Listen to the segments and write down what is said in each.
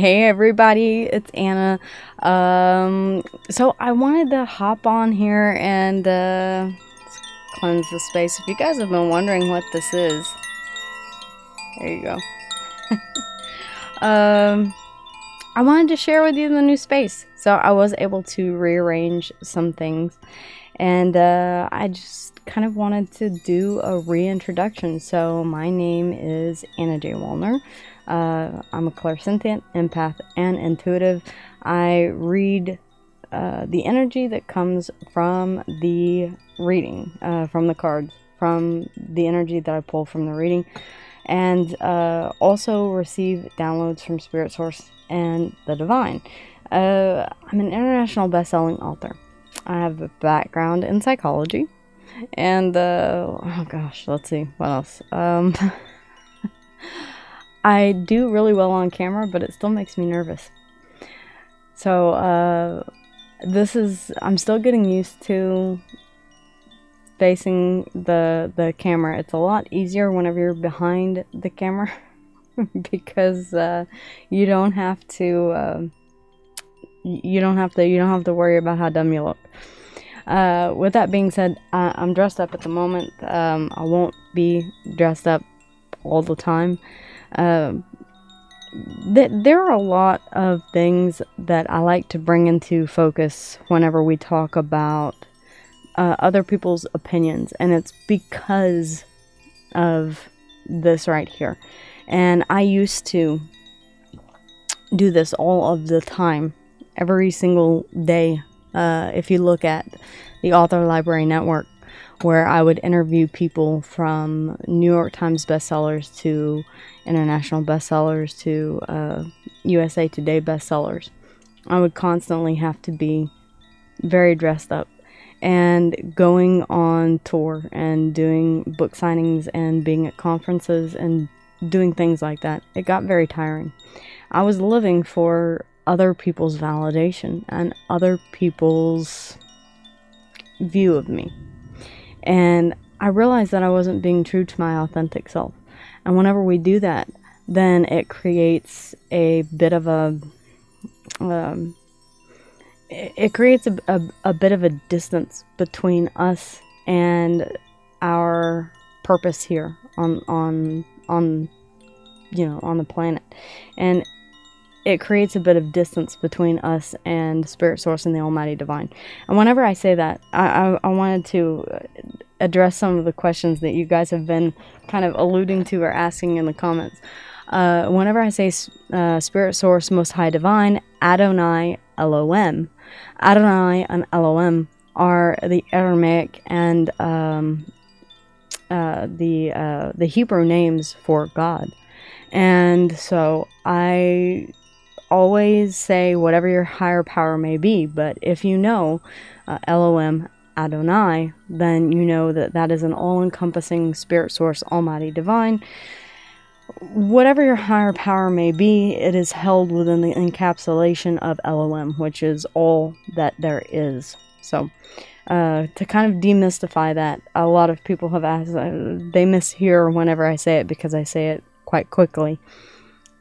Hey everybody, it's Anna. So I wanted to hop on here and cleanse the space. If you guys have been wondering what this is, there you go. I wanted to share with you the new space. So I was able to rearrange some things, and I just kind of wanted to do a reintroduction. So my name is Anna J Walner. I'm a clairsentient, empath, and intuitive. I read the energy that comes from the reading, from the cards, from the energy that I pull from the reading, and also receive downloads from Spirit Source and the Divine. I'm an international best-selling author. I have a background in psychology, and oh gosh, let's see, what else? I do really well on camera, but it still makes me nervous. So, I'm still getting used to facing the camera. It's a lot easier whenever you're behind the camera because you don't have to worry about how dumb you look. With that being said, I'm dressed up at the moment. I won't be dressed up all the time. There are a lot of things that I like to bring into focus whenever we talk about other people's opinions, and it's because of this right here. And I used to do this all of the time, every single day. If you look at the Author Library Network, where I would interview people from New York Times bestsellers to international bestsellers to USA Today bestsellers. I would constantly have to be very dressed up and going on tour and doing book signings and being at conferences and doing things like that. It got very tiring. I was living for other people's validation and other people's view of me. And I realized that I wasn't being true to my authentic self. And whenever we do that, then it creates a bit of a bit of a distance between us and our purpose here on the planet. And it creates a bit of distance between us and Spirit Source and the Almighty Divine. And whenever I say that, I wanted to address some of the questions that you guys have been kind of alluding to or asking in the comments. Whenever I say Spirit Source, Most High Divine, Adonai, Elohim. Adonai and Elohim are the Aramaic and the Hebrew names for God. And so I always say whatever your higher power may be, but if you know Elohim, Adonai, then you know that that is an all-encompassing Spirit Source, Almighty Divine. Whatever your higher power may be, it is held within the encapsulation of Elohim, which is all that there is. So to kind of demystify that, a lot of people have asked, they mishear whenever I say it because I say it quite quickly.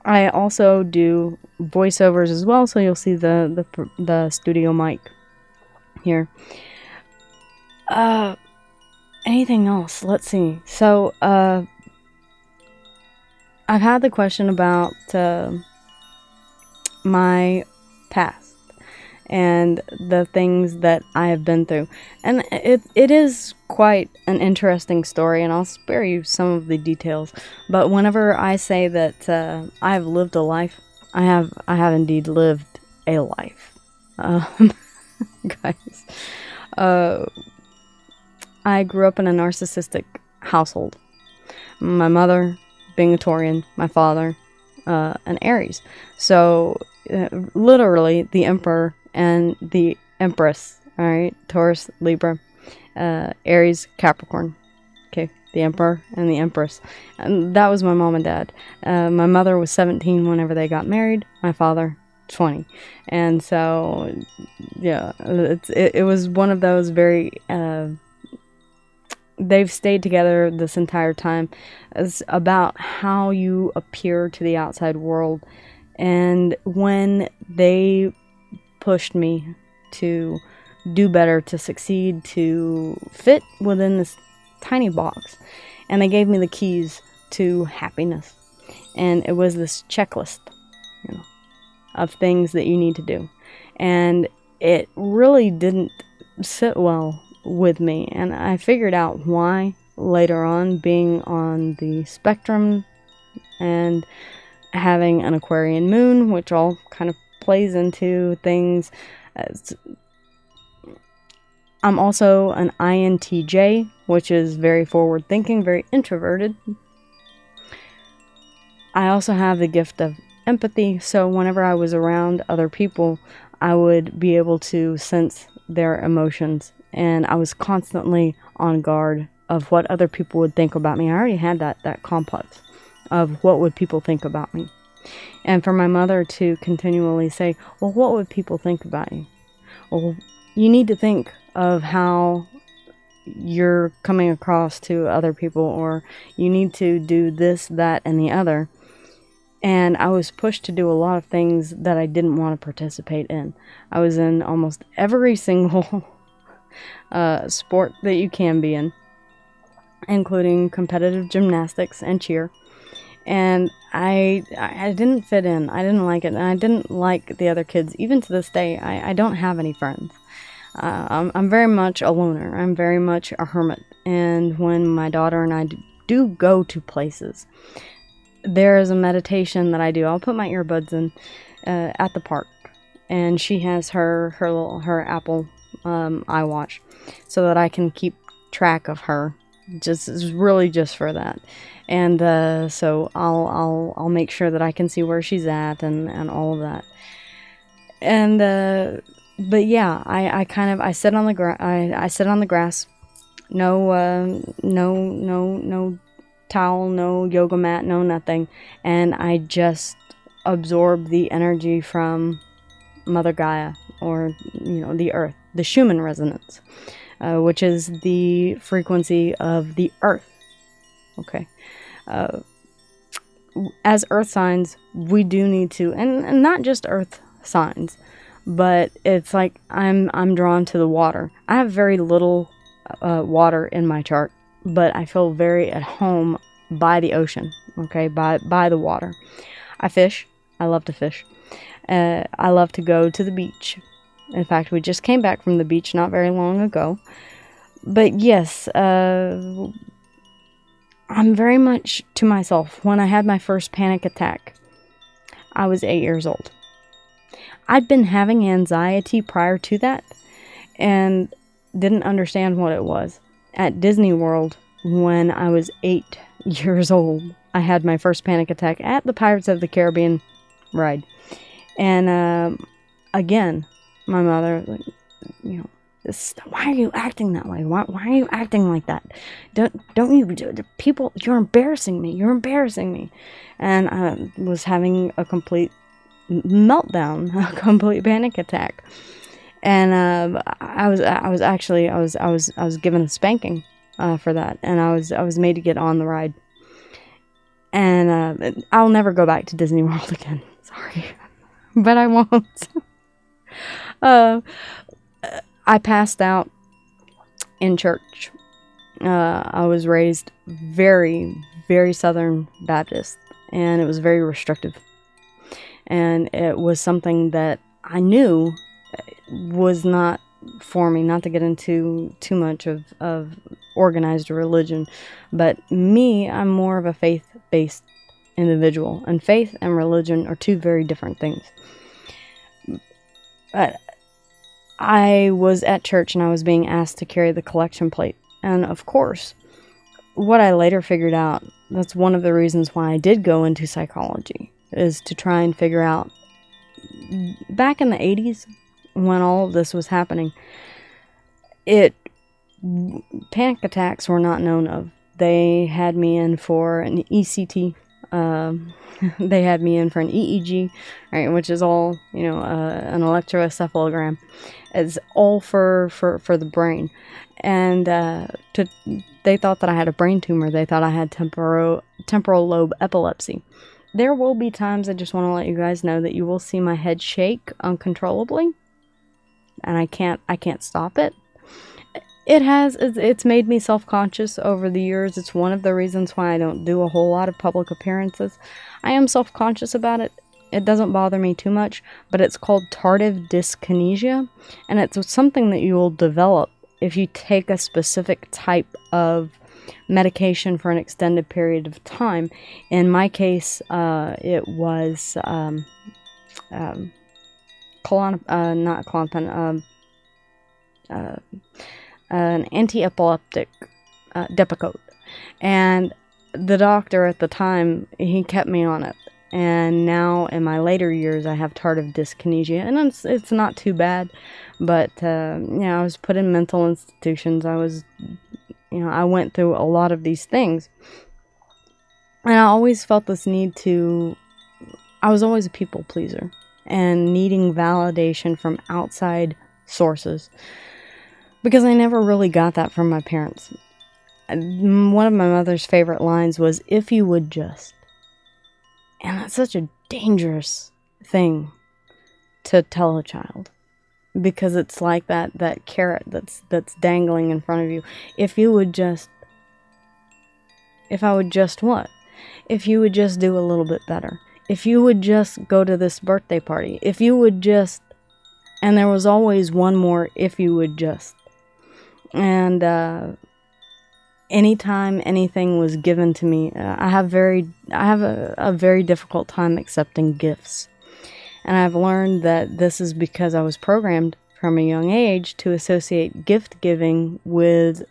I also do voiceovers as well, so you'll see the studio mic here. Anything else? Let's see. So, I've had the question about my past and the things that I have been through. And it is quite an interesting story, and I'll spare you some of the details. But whenever I say that I have lived a life, I have indeed lived a life. Guys, I grew up in a narcissistic household. My mother being a Taurian, my father an Aries. So literally the Emperor and the Empress, all right? Taurus, Libra, Aries, Capricorn. Okay, the Emperor and the Empress. And that was my mom and dad. My mother was 17 whenever they got married. My father, 20. And so, yeah, it was one of those very... they've stayed together this entire time. It's about how you appear to the outside world And when they pushed me to do better, to succeed, to fit within this tiny box, and they gave me the keys to happiness, and it was this checklist, you know, of things that you need to do, and it really didn't sit well with me, and I figured out why later on, being on the spectrum and having an Aquarian moon, which all kind of plays into things. I'm also an INTJ, which is very forward thinking, very introverted. I also have the gift of empathy, so whenever I was around other people, I would be able to sense their emotions, and I was constantly on guard of what other people would think about me. I already had that complex of what would people think about me. And for my mother to continually say, well, what would people think about you? Well, you need to think of how you're coming across to other people, or you need to do this, that, and the other. And I was pushed to do a lot of things that I didn't want to participate in. I was in almost every single sport that you can be in, including competitive gymnastics and cheer. And I didn't fit in. I didn't like it, and I didn't like the other kids. Even to this day, I don't have any friends. I'm very much a loner. I'm very much a hermit. And when my daughter and I do go to places, there is a meditation that I do. I'll put my earbuds in at the park, and she has her Apple iWatch, so that I can keep track of her. Just for that. And so I'll make sure that I can see where she's at and all of that. And but yeah, I sit on the I sit on the grass. No towel, no yoga mat, no nothing, and I just absorb the energy from Mother Gaia, or the earth, the Schumann resonance, which is the frequency of the earth. Okay. As earth signs, we do need to, and not just earth signs, but it's like I'm drawn to the water. I have very little water in my chart, but I feel very at home by the ocean, okay, by the water. I fish. I love to fish. I love to go to the beach. In fact, we just came back from the beach not very long ago. But yes, I'm very much to myself. When I had my first panic attack, I was 8 years old. I'd been having anxiety prior to that and didn't understand what it was. At Disney World, when I was 8 years old, I had my first panic attack at the Pirates of the Caribbean ride. And again, my mother, why are you acting that way? Why are you acting like that? Don't you people? You're embarrassing me. You're embarrassing me. And I was having a complete meltdown, a complete panic attack. And I was given a spanking for that, and I was made to get on the ride. And I'll never go back to Disney World again. Sorry, but I won't. I passed out in church. I was raised very, very Southern Baptist, and it was very restrictive. And it was something that I knew was not for me, not to get into too much of organized religion. But me, I'm more of a faith-based individual, and faith and religion are two very different things. But I was at church and I was being asked to carry the collection plate. And of course, what I later figured out, that's one of the reasons why I did go into psychology, is to try and figure out, back in the 80s, when all of this was happening, panic attacks were not known of. They had me in for an ECT. They had me in for an EEG, right, which is all, an electroencephalogram. It's all for the brain. And they thought that I had a brain tumor. They thought I had temporal lobe epilepsy. there will be times, I just want to let you guys know, that you will see my head shake uncontrollably, and I can't stop it. It's made me self-conscious over the years. It's one of the reasons why I don't do a whole lot of public appearances. I am self-conscious about it. It doesn't bother me too much, but it's called tardive dyskinesia, and it's something that you will develop if you take a specific type of medication for an extended period of time. In my case, it was not Klonopin, an anti-epileptic, Depakote. And the doctor at the time, he kept me on it. And now in my later years, I have tardive dyskinesia, and it's not too bad. But I was put in mental institutions. I went through a lot of these things, and I always felt this need to. I was always a people pleaser and needing validation from outside sources, because I never really got that from my parents. One of my mother's favorite lines was, "If you would just." And that's such a dangerous thing to tell a child, because it's like that carrot that's dangling in front of you. If I would just what? If you would just do a little bit better. If you would just go to this birthday party. If you would just... And there was always one more if you would just. And anytime anything was given to me, I have a very difficult time accepting gifts. And I've learned that this is because I was programmed from a young age to associate gift giving with,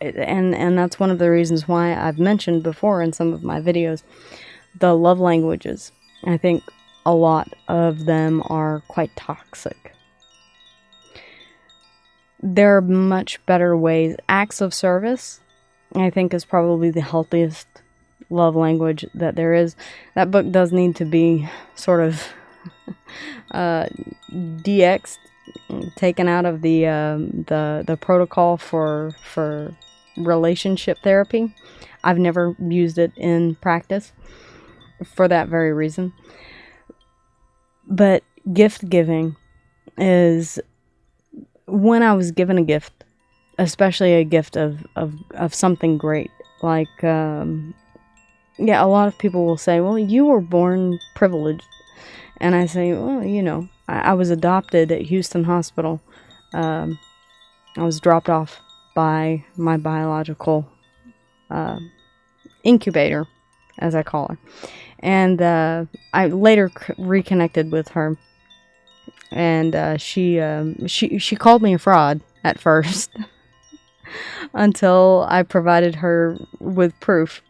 and that's one of the reasons why I've mentioned before in some of my videos, the love languages. I think a lot of them are quite toxic. There are much better ways. Acts of service, I think, is probably the healthiest love language that there is. That book does need to be sort of DX'd, taken out of the protocol for relationship therapy. I've never used it in practice for that very reason. But gift giving is... When I was given a gift, especially a gift of something great, like, a lot of people will say, well, you were born privileged. And I say, well, I was adopted at Houston Hospital. I was dropped off by my biological incubator, as I call her. And I later reconnected with her. And she called me a fraud at first until I provided her with proof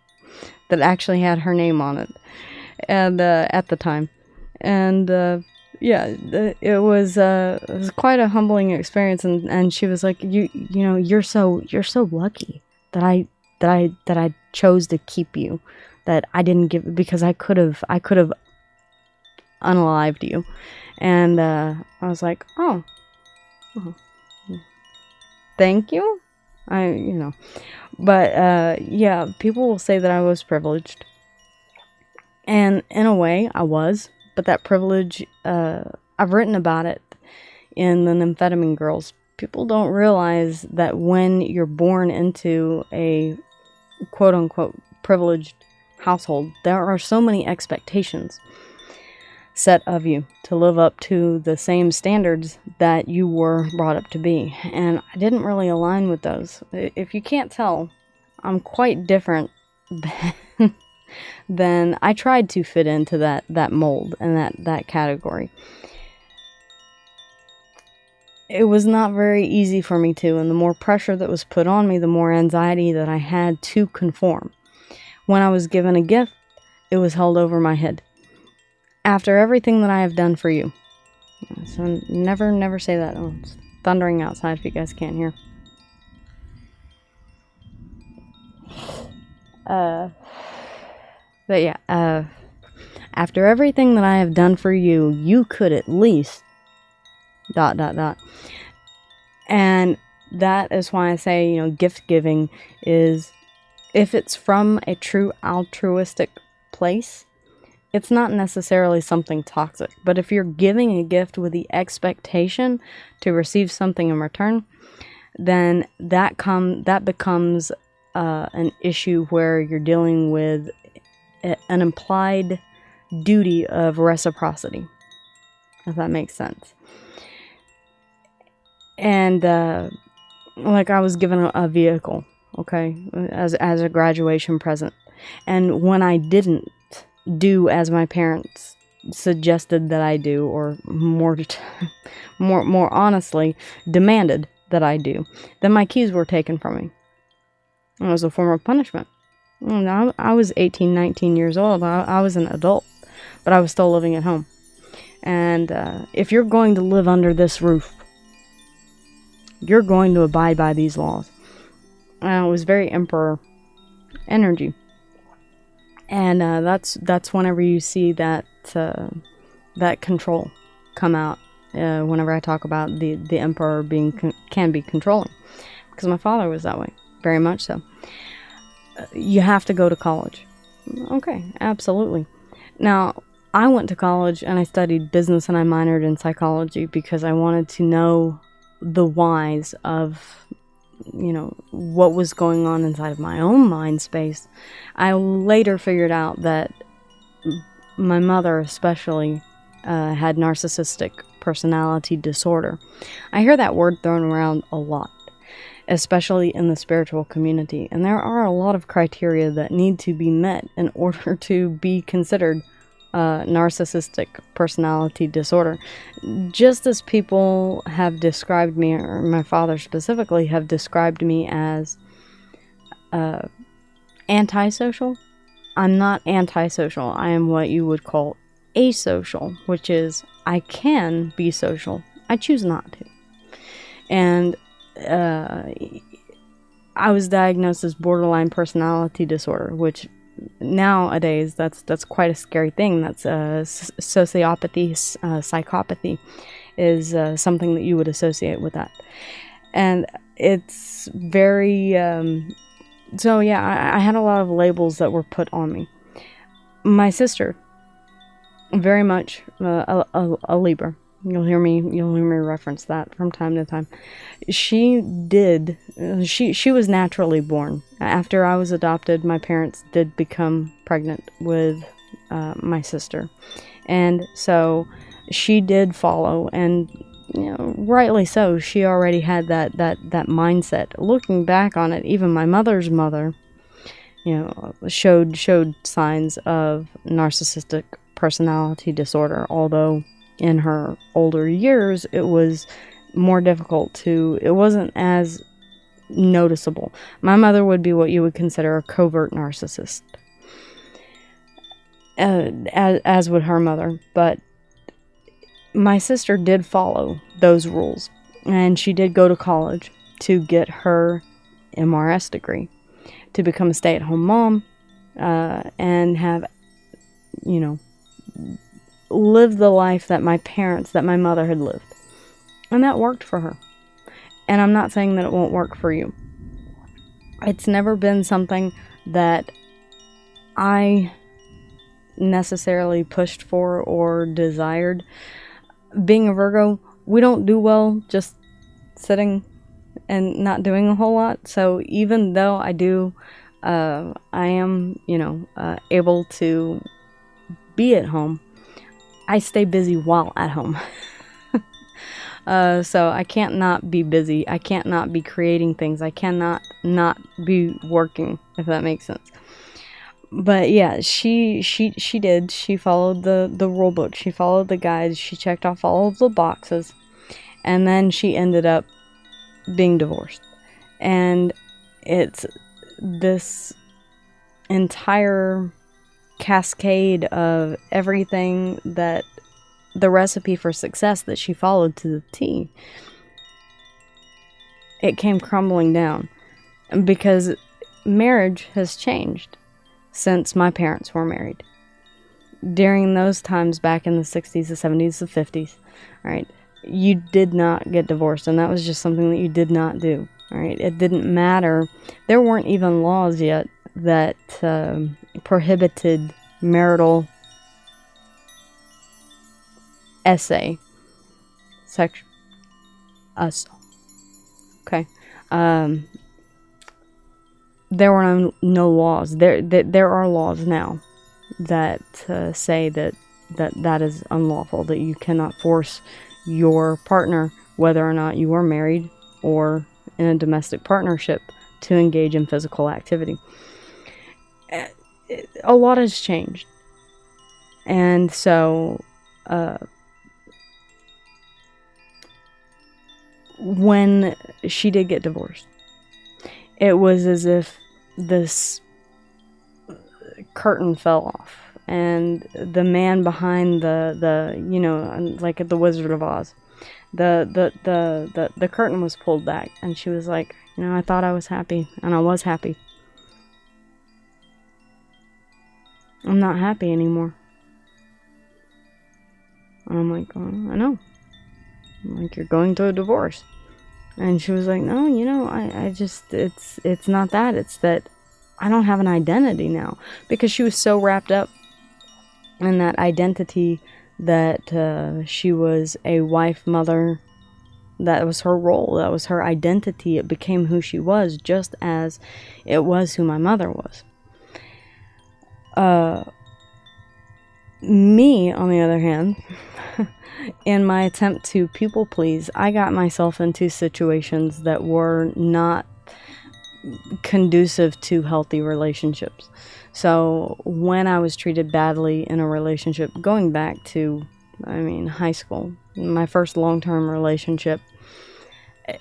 that actually had her name on it, and at the time, and it was quite a humbling experience. And she was like, you're so lucky that I chose to keep you, that I didn't give, because I could have unalived you. And I was like, oh, thank you. But people will say that I was privileged, and in a way I was. But that privilege, I've written about it in the Nymphetamine Girls. People don't realize that when you're born into a quote-unquote privileged household, there are so many expectations set of you to live up to the same standards that you were brought up to be. And I didn't really align with those. If you can't tell, I'm quite different than I tried to fit into that mold and that category. It was not very easy for me to, and the more pressure that was put on me, the more anxiety that I had to conform. When I was given a gift, it was held over my head. After everything that I have done for you. So never say that. Oh, it's thundering outside if you guys can't hear. But yeah, after everything that I have done for you, you could at least ... And that is why I say, gift giving is, if it's from a true altruistic place, it's not necessarily something toxic. But if you're giving a gift with the expectation to receive something in return, then that becomes an issue where you're dealing with an implied duty of reciprocity, if that makes sense. And like, I was given a vehicle, okay, as a graduation present, and when I didn't do as my parents suggested that I do, or more honestly, demanded that I do, then my keys were taken from me. It was a form of punishment. I was 18, 19 years old. I was an adult, but I was still living at home. And if you're going to live under this roof, you're going to abide by these laws. It was very Emperor energy. And that's whenever you see that control come out. Whenever I talk about the Emperor can be controlling, because my father was that way, very much so. You have to go to college. Okay, absolutely. Now, I went to college and I studied business and I minored in psychology because I wanted to know the whys of, what was going on inside of my own mind space. I later figured out that my mother especially had narcissistic personality disorder. I hear that word thrown around a lot, especially in the spiritual community. And there are a lot of criteria that need to be met in order to be considered narcissistic personality disorder. Just as people have described me, or my father specifically, have described me as antisocial. I'm not antisocial. I am what you would call asocial, which is I can be social. I choose not to. And I was diagnosed as borderline personality disorder, which nowadays that's quite a scary thing. That's sociopathy, psychopathy is something that you would associate with that. And it's very so yeah, I had a lot of labels that were put on me. My sister, very much a Libra. You'll hear me reference that from time to time. She was naturally born. After I was adopted, my parents did become pregnant with my sister. And so she did follow, and rightly so. She already had that mindset. Looking back on it, even my mother's mother, showed signs of narcissistic personality disorder, although in her older years, it was more difficult it wasn't as noticeable. My mother would be what you would consider a covert narcissist, as would her mother. But my sister did follow those rules, and she did go to college to get her MRS degree, to become a stay-at-home mom, and have, live the life that my mother had lived. And that worked for her. And I'm not saying that it won't work for you. It's never been something that I necessarily pushed for or desired. Being a Virgo, we don't do well just sitting and not doing a whole lot. So even though I do, I am, able to be at home, I stay busy while at home. So I can't not be busy. I can't not be creating things. I cannot not be working, if that makes sense. But yeah, she did. She followed the rule book. She followed the guides. She checked off all of the boxes. And then she ended up being divorced. And it's this entire cascade of everything, that the recipe for success that she followed to the T, it came crumbling down, because marriage has changed since my parents were married. During those times back in the 60s, the 70s, the 50s, right, you did not get divorced, and that was just something that you did not do, right? It didn't matter. There weren't even laws yet that prohibited marital essay. Us. Okay. There were no laws. There are laws now that say that is unlawful, that you cannot force your partner, whether or not you are married or in a domestic partnership, to engage in physical activity. A lot has changed. And so when she did get divorced, it was as if this curtain fell off, and the man behind the you know, like at the Wizard of Oz, the curtain was pulled back, and she was like, you know, I thought I was happy, and I was happy. I'm not happy anymore. And I'm like, oh, I know. I'm like, you're going through a divorce. And she was like, no, you know, I just, it's not that. It's that I don't have an identity now. Because she was so wrapped up in that identity that she was a wife, mother. That was her role. That was her identity. It became who she was, just as it was who my mother was. Me, on the other hand, in my attempt to people please, I got myself into situations that were not conducive to healthy relationships. So when I was treated badly in a relationship, going back to, high school, my first long-term relationship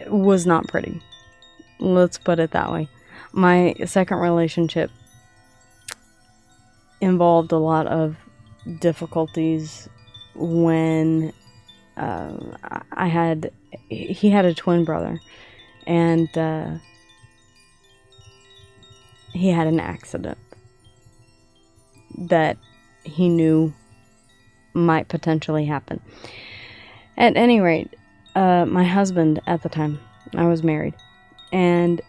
was not pretty. Let's put it that way. My second relationship involved a lot of difficulties when he had a twin brother, and he had an accident that he knew might potentially happen. At any rate, my husband at the time, I was married, and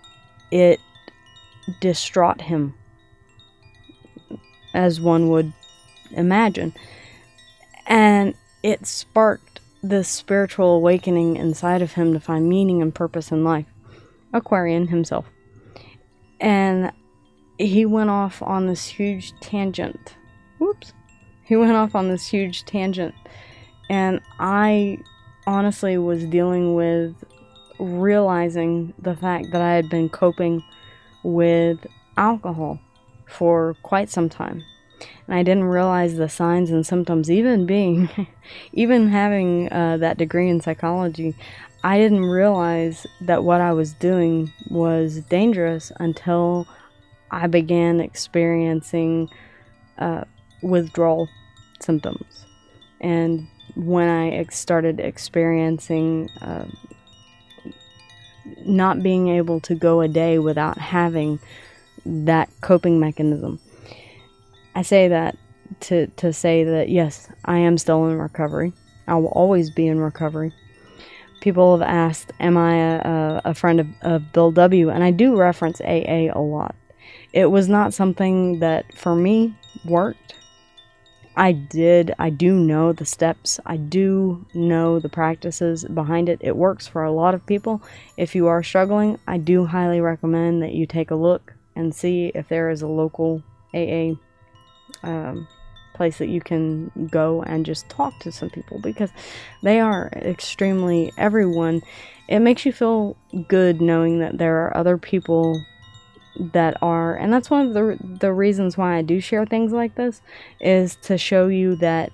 it distraught him, as one would imagine. And it sparked this spiritual awakening inside of him to find meaning and purpose in life. Aquarian himself. And he went off on this huge tangent. He went off on this huge tangent. And I honestly was dealing with realizing the fact that I had been coping with alcohol for quite some time. And I didn't realize the signs and symptoms, even having that degree in psychology. I didn't realize that what I was doing was dangerous until I began experiencing withdrawal symptoms. And when I started experiencing not being able to go a day without having that coping mechanism. I say that to say that, yes, I am still in recovery. I will always be in recovery. People have asked, am I a friend of Bill W? And I do reference AA a lot. It was not something that, for me, worked. I do know the steps. I do know the practices behind it. It works for a lot of people. If you are struggling, I do highly recommend that you take a look and see if there is a local AA place that you can go and just talk to some people, because they are extremely, everyone, it makes you feel good knowing that there are other people that are, and that's one of the reasons why I do share things like this, is to show you that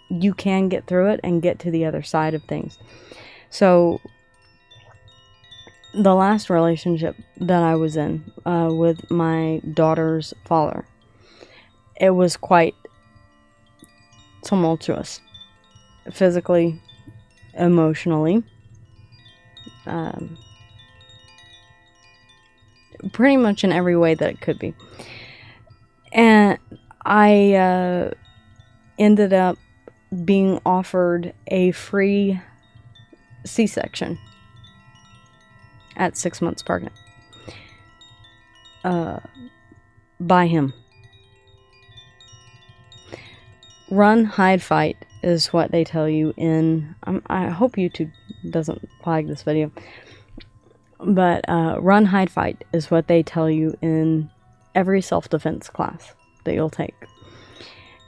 you can get through it and get to the other side of things. So the last relationship that I was in with my daughter's father, it was quite tumultuous, physically, emotionally, pretty much in every way that it could be. And I ended up being offered a free C-section at 6 months pregnant by him. Run, hide, fight is what they tell you in, I hope YouTube doesn't flag this video, but run, hide, fight is what they tell you in every self-defense class that you'll take.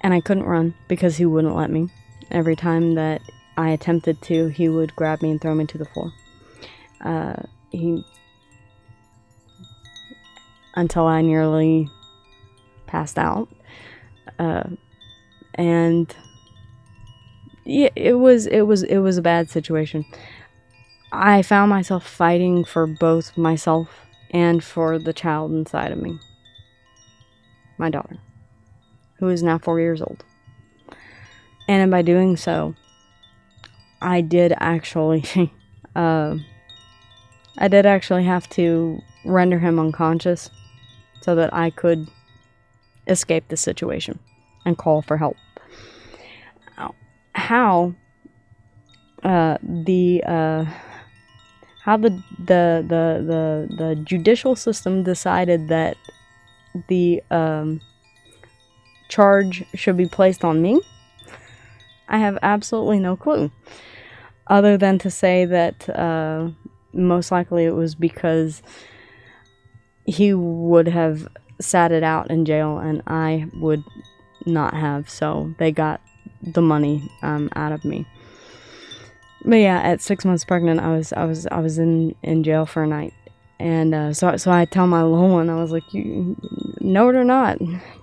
And I couldn't run because he wouldn't let me. Every time that I attempted to, he would grab me and throw me to the floor. Until I nearly passed out. And yeah, it was a bad situation. I found myself fighting for both myself and for the child inside of me. My daughter, who is now 4 years old. And by doing so, I did actually have to render him unconscious so that I could escape the situation and call for help. How the judicial system decided that the charge should be placed on me, I have absolutely no clue, other than to say that most likely it was because he would have sat it out in jail and I would not have, so they got the money out of me. But yeah, at 6 months pregnant, I was in jail for a night, and so I tell my little one, I was like, you know it or not,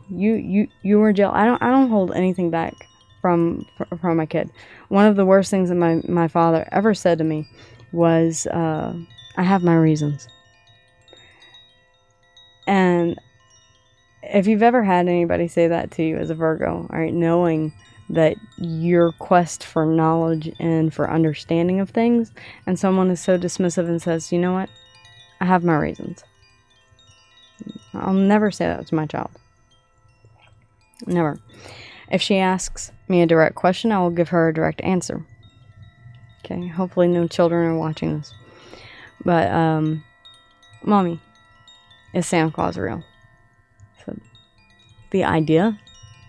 you were in jail. I don't hold anything back from my kid. One of the worst things that my father ever said to me was, I have my reasons. And if you've ever had anybody say that to you as a Virgo, all right, knowing that your quest for knowledge and for understanding of things, and someone is so dismissive and says, you know what, I have my reasons. I'll never say that to my child. Never. If she asks me a direct question, I will give her a direct answer. Okay, hopefully no children are watching this. But, Mommy, is Santa Claus real? So, the idea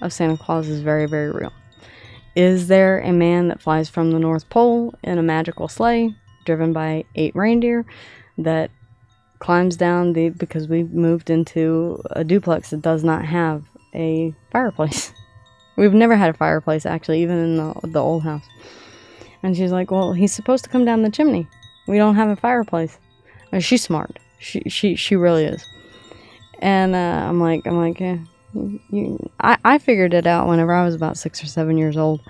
of Santa Claus is very, very real. Is there a man that flies from the North Pole in a magical sleigh, driven by 8 reindeer, that climbs down because we moved into a duplex that does not have a fireplace. We've never had a fireplace, actually, even in the old house. And she's like, well, he's supposed to come down the chimney. We don't have a fireplace. And she's smart. She really is. And I'm like, yeah. I figured it out whenever I was about 6 or 7 years old,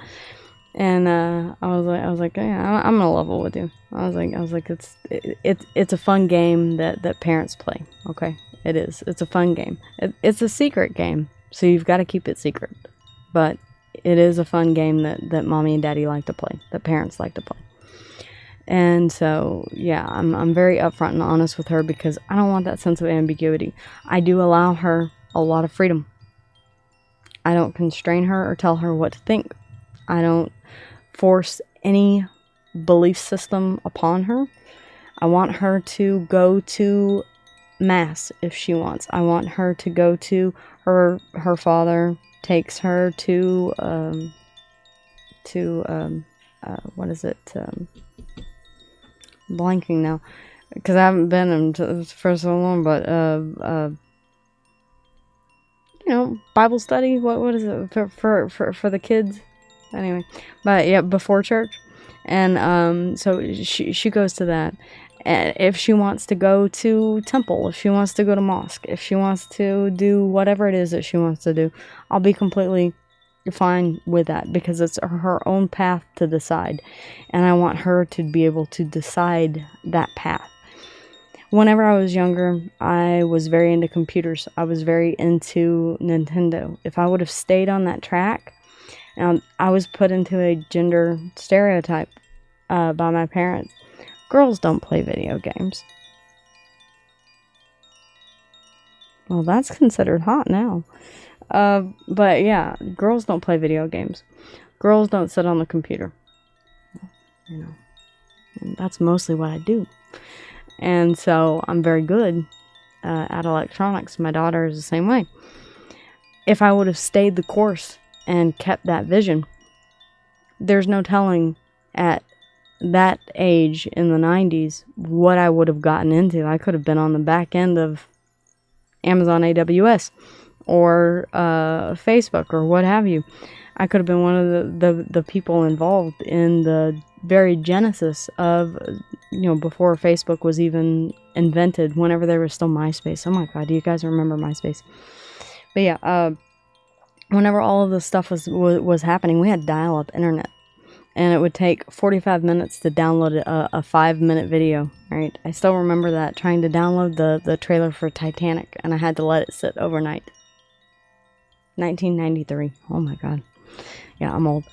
and I was like, yeah, I'm gonna level with you. I was like, it's a fun game that parents play. Okay, it is. It's a fun game. It's a secret game, so you've got to keep it secret. But it is a fun game that mommy and daddy like to play, that parents like to play. And so, yeah, I'm very upfront and honest with her because I don't want that sense of ambiguity. I do allow her a lot of freedom. I don't constrain her or tell her what to think. I don't force any belief system upon her. I want her to go to mass if she wants. I want her to go to her father takes her to what is it? Blanking now, because I haven't been for so long, but Bible study. What is it for the kids? Anyway, but yeah, before church, and so she goes to that. And if she wants to go to temple, if she wants to go to mosque, if she wants to do whatever it is that she wants to do, I'll be completely fine with that because it's her own path to decide, and I want her to be able to decide that path. Whenever I was younger, I was very into computers. I was very into Nintendo. If I would have stayed on that track, I was put into a gender stereotype by my parents. Girls don't play video games. Well, that's considered hot now. But yeah, girls don't play video games. Girls don't sit on the computer. And that's mostly what I do. And so I'm very good at electronics. My daughter is the same way. If I would have stayed the course and kept that vision, there's no telling at that age in the 90s what I would have gotten into. I could have been on the back end of Amazon AWS or Facebook or what have you. I could have been one of the people involved in the very genesis of, before Facebook was even invented, whenever there was still MySpace. Oh my God, do you guys remember MySpace? But yeah, whenever all of this stuff was happening, we had dial-up internet. And it would take 45 minutes to download a 5-minute video, right? I still remember that, trying to download the trailer for Titanic, and I had to let it sit overnight. 1993. Oh my God. Yeah, I'm old.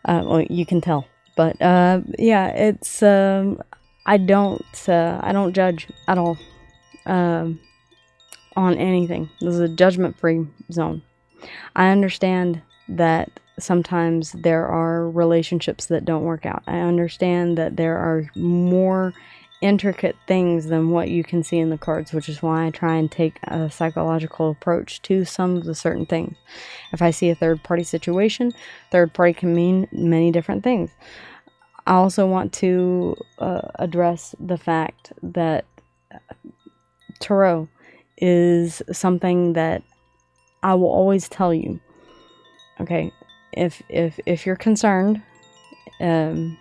Well, you can tell. But yeah, it's I don't judge at all on anything. This is a judgment-free zone. I understand that sometimes there are relationships that don't work out. I understand that there are more intricate things than what you can see in the cards, which is why I try and take a psychological approach to some of the certain things. If I see a third-party situation, third party can mean many different things. I also want to address the fact that Tarot is something that I will always tell you. Okay, if you're concerned, and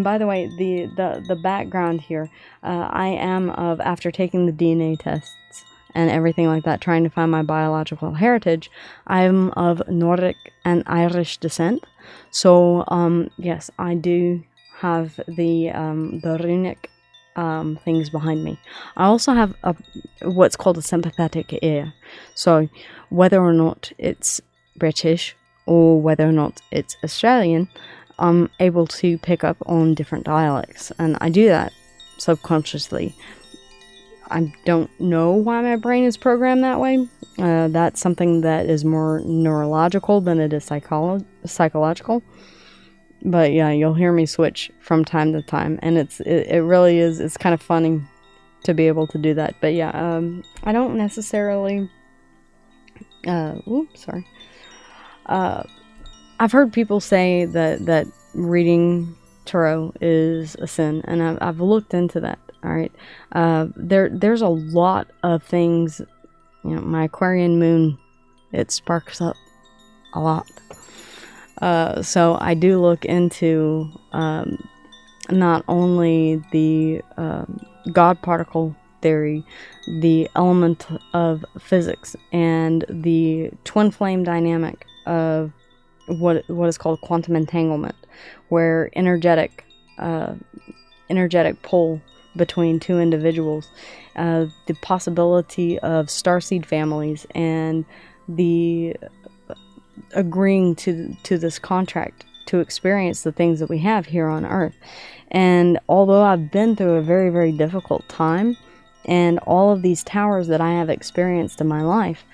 by the way, the background here, I am after taking the DNA tests and everything like that, trying to find my biological heritage, I'm of Nordic and Irish descent. So, yes, I do have the runic things behind me. I also have what's called a sympathetic ear. So, whether or not it's British or whether or not it's Australian, I'm able to pick up on different dialects, and I do that subconsciously. I don't know why my brain is programmed that way. That's something that is more neurological than it is psychological. But yeah, you'll hear me switch from time to time, and it really is, it's kind of funny to be able to do that. But yeah, I don't necessarily sorry. I've heard people say that reading tarot is a sin, and I've looked into that. All right, there's a lot of things. My Aquarian Moon, it sparks up a lot. So I do look into not only the God particle theory, the element of physics, and the twin flame dynamic of what is called quantum entanglement, where energetic pull between two individuals, the possibility of starseed families, and the agreeing to this contract to experience the things that we have here on Earth. And although I've been through a very, very difficult time, and all of these towers that I have experienced in my life,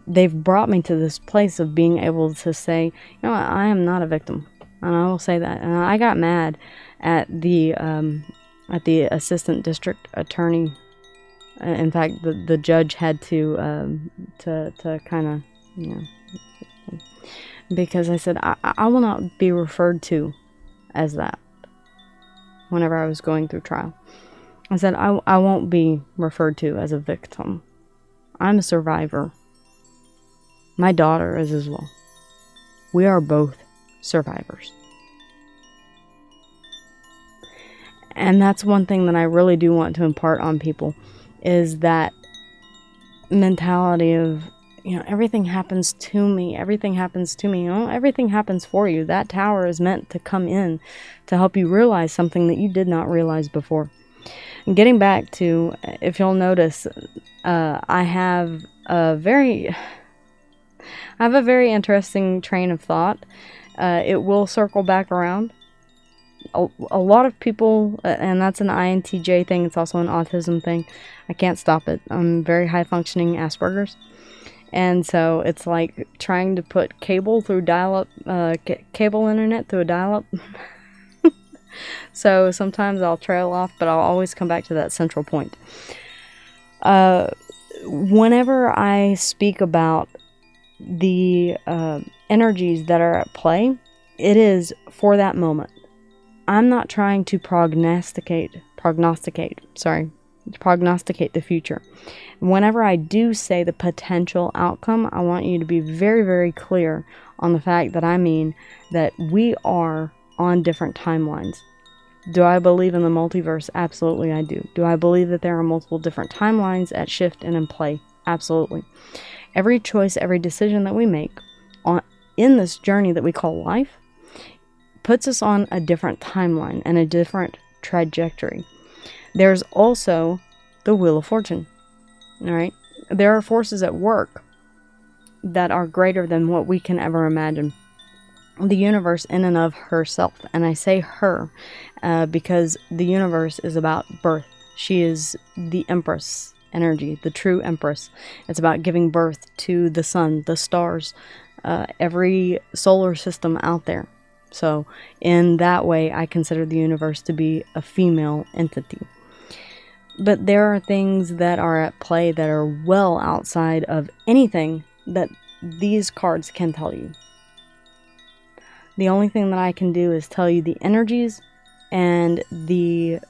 they've brought me to this place of being able to say, I am not a victim. And I will say that. And I got mad at the assistant district attorney. In fact, the judge had to kind of, because I said, I will not be referred to as that whenever I was going through trial. I said, I won't be referred to as a victim. I'm a survivor. My daughter is as well. We are both survivors. And that's one thing that I really do want to impart on people, is that mentality of, everything happens to me. Everything happens to me. Everything happens for you. That tower is meant to come in to help you realize something that you did not realize before. And getting back to, if you'll notice, I have a very interesting train of thought. It will circle back around. A lot of people, and that's an INTJ thing, it's also an autism thing. I can't stop it. I'm very high functioning Asperger's. And so it's like trying to put cable through dial-up, cable internet through a dial-up. So sometimes I'll trail off, but I'll always come back to that central point. Whenever I speak about the energies that are at play it is for that moment. I'm not trying to prognosticate the future. Whenever I do say the potential outcome, I want you to be very, very clear on the fact that I mean that we are on different timelines. Do I believe in the multiverse? Absolutely, I do. Do I believe that there are multiple different timelines at shift and in play? Absolutely. Every choice, every decision that we make in this journey that we call life puts us on a different timeline and a different trajectory. There's also the Wheel of Fortune. All right? There are forces at work that are greater than what we can ever imagine. The universe in and of herself, and I say her because the universe is about birth. She is the Empress energy, the true Empress. It's about giving birth to the sun, the stars, every solar system out there. So in that way, I consider the universe to be a female entity. But there are things that are at play that are well outside of anything that these cards can tell you. The only thing that I can do is tell you the energies and the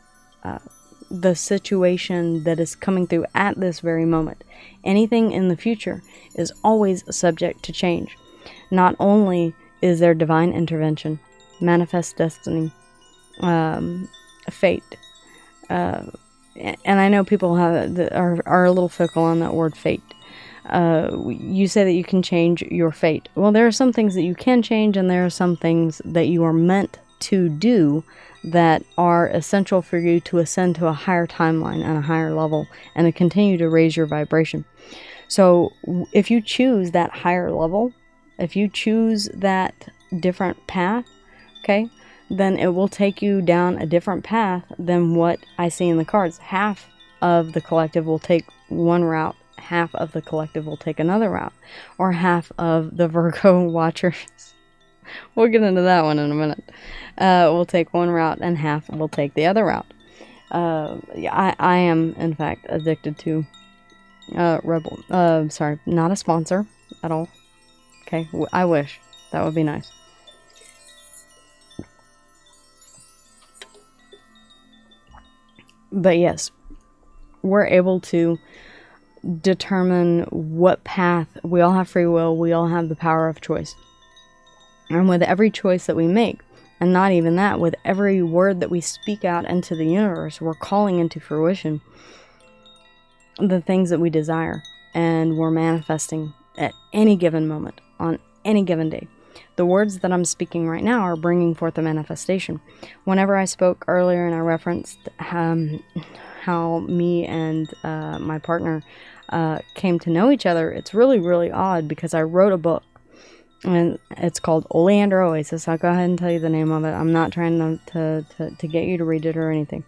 situation that is coming through at this very moment. Anything in the future is always subject to change. Not only is there divine intervention, manifest destiny, fate, and I know people are a little fickle on that word fate. You say that you can change your fate. Well, there are some things that you can change, and there are some things that you are meant to do that are essential for you to ascend to a higher timeline and a higher level and to continue to raise your vibration. So if you choose that higher level, if you choose that different path, okay, then it will take you down a different path than what I see in the cards. Half of the collective will take one route, half of the collective will take another route, or half of the Virgo watchers, we'll get into that one in a minute, will take one route and half will take the other route. I am, in fact, addicted to Rebel. Sorry, not a sponsor at all. Okay, I wish. That would be nice. But yes, we're able to determine what path. We all have free will. We all have the power of choice. And with every choice that we make, and not even that, with every word that we speak out into the universe, we're calling into fruition the things that we desire. And we're manifesting at any given moment, on any given day. The words that I'm speaking right now are bringing forth a manifestation. Whenever I spoke earlier and I referenced how me and my partner came to know each other, it's really, really odd because I wrote a book and it's called Oleander Oasis. I'll go ahead and tell you the name of it. I'm not trying to get you to read it or anything.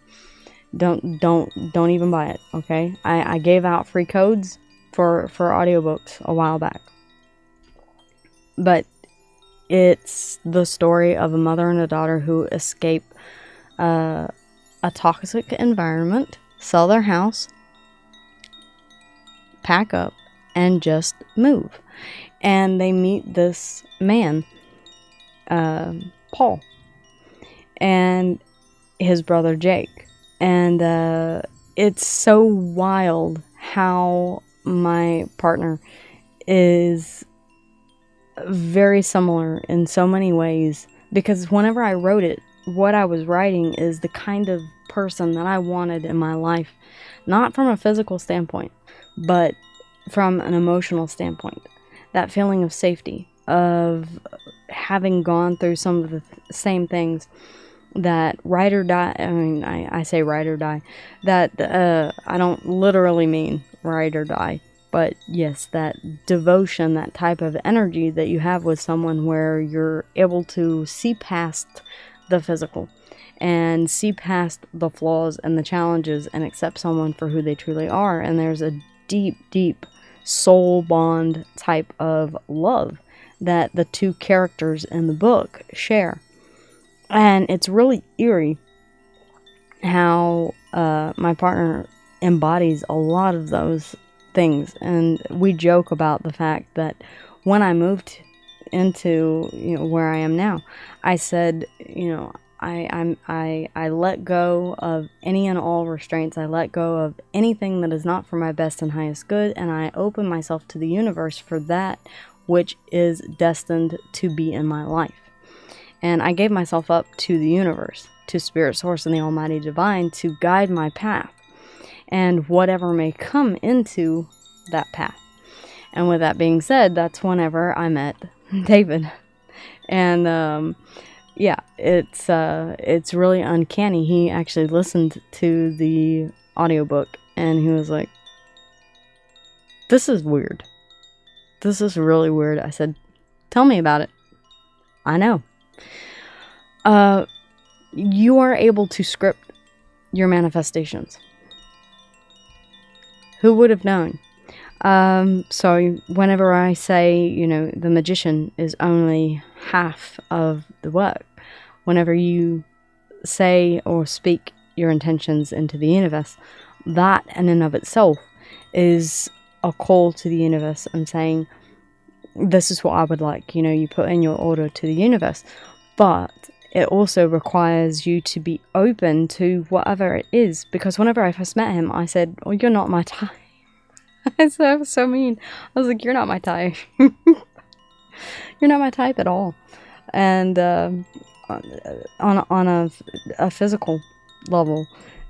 Don't even buy it, okay? I gave out free codes for audiobooks a while back. But it's the story of a mother and a daughter who escape a toxic environment, sell their house, pack up, and just move. And they meet this man, Paul, and his brother Jake. And it's so wild how my partner is very similar in so many ways, because whenever I wrote it, what I was writing is the kind of person that I wanted in my life, not from a physical standpoint, but from an emotional standpoint. That feeling of safety, of having gone through some of the same things, that ride or die. I mean, I say ride or die, that I don't literally mean ride or die. But yes, that devotion, that type of energy that you have with someone where you're able to see past the physical and see past the flaws and the challenges and accept someone for who they truly are. And there's a deep, deep soul bond type of love that the two characters in the book share. And it's really eerie how my partner embodies a lot of those things. And we joke about the fact that when I moved into, you know, where I am now. I said, you know, I let go of any and all restraints. I let go of anything that is not for my best and highest good, and I open myself to the universe for that which is destined to be in my life. And I gave myself up to the universe, to Spirit, Source, and the Almighty Divine to guide my path and whatever may come into that path. And with that being said, that's whenever I met David. And yeah, it's really uncanny. He actually listened to the audiobook and he was like, "This is weird. This is really weird." I said, "Tell me about it." I know. You are able to script your manifestations. Who would have known? So whenever I say, you know, the magician is only half of the work, whenever you say or speak your intentions into the universe, that in and of itself is a call to the universe and saying, this is what I would like. You know, you put in your order to the universe, but it also requires you to be open to whatever it is. Because whenever I first met him, I said, "Oh, you're not my type." I was so mean. I was like, "You're not my type." You're not my type at all. And on a physical level,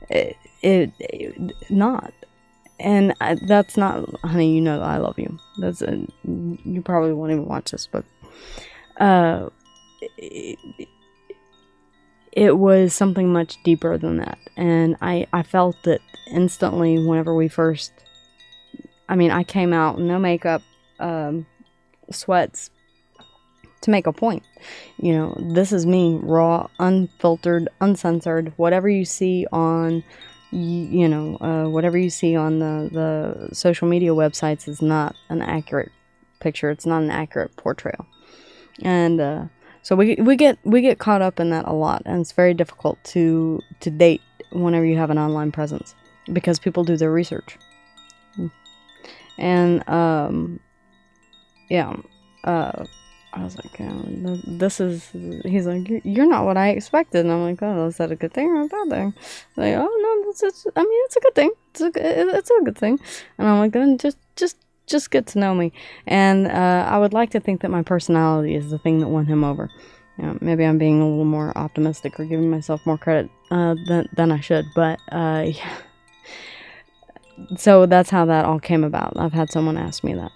it not. And that's not, honey, you know I love you. That's you probably won't even watch this, but it was something much deeper than that. And I felt it instantly whenever we first, I mean, I came out, no makeup, sweats, to make a point. You know, this is me, raw, unfiltered, uncensored. Whatever you see on, you know, whatever you see on the social media websites is not an accurate picture. It's not an accurate portrayal. And so we get caught up in that a lot, and it's very difficult to date whenever you have an online presence because people do their research. And yeah, I was like, this is, he's like, you're not what I expected. And I'm like, oh, is that a good thing or a bad thing? Like, oh no, I mean, it's a good thing. It's a good thing. And I'm like, then just get to know me. And I would like to think that my personality is the thing that won him over. You know, maybe I'm being a little more optimistic or giving myself more credit than I should. But yeah. So that's how that all came about. I've had someone ask me that.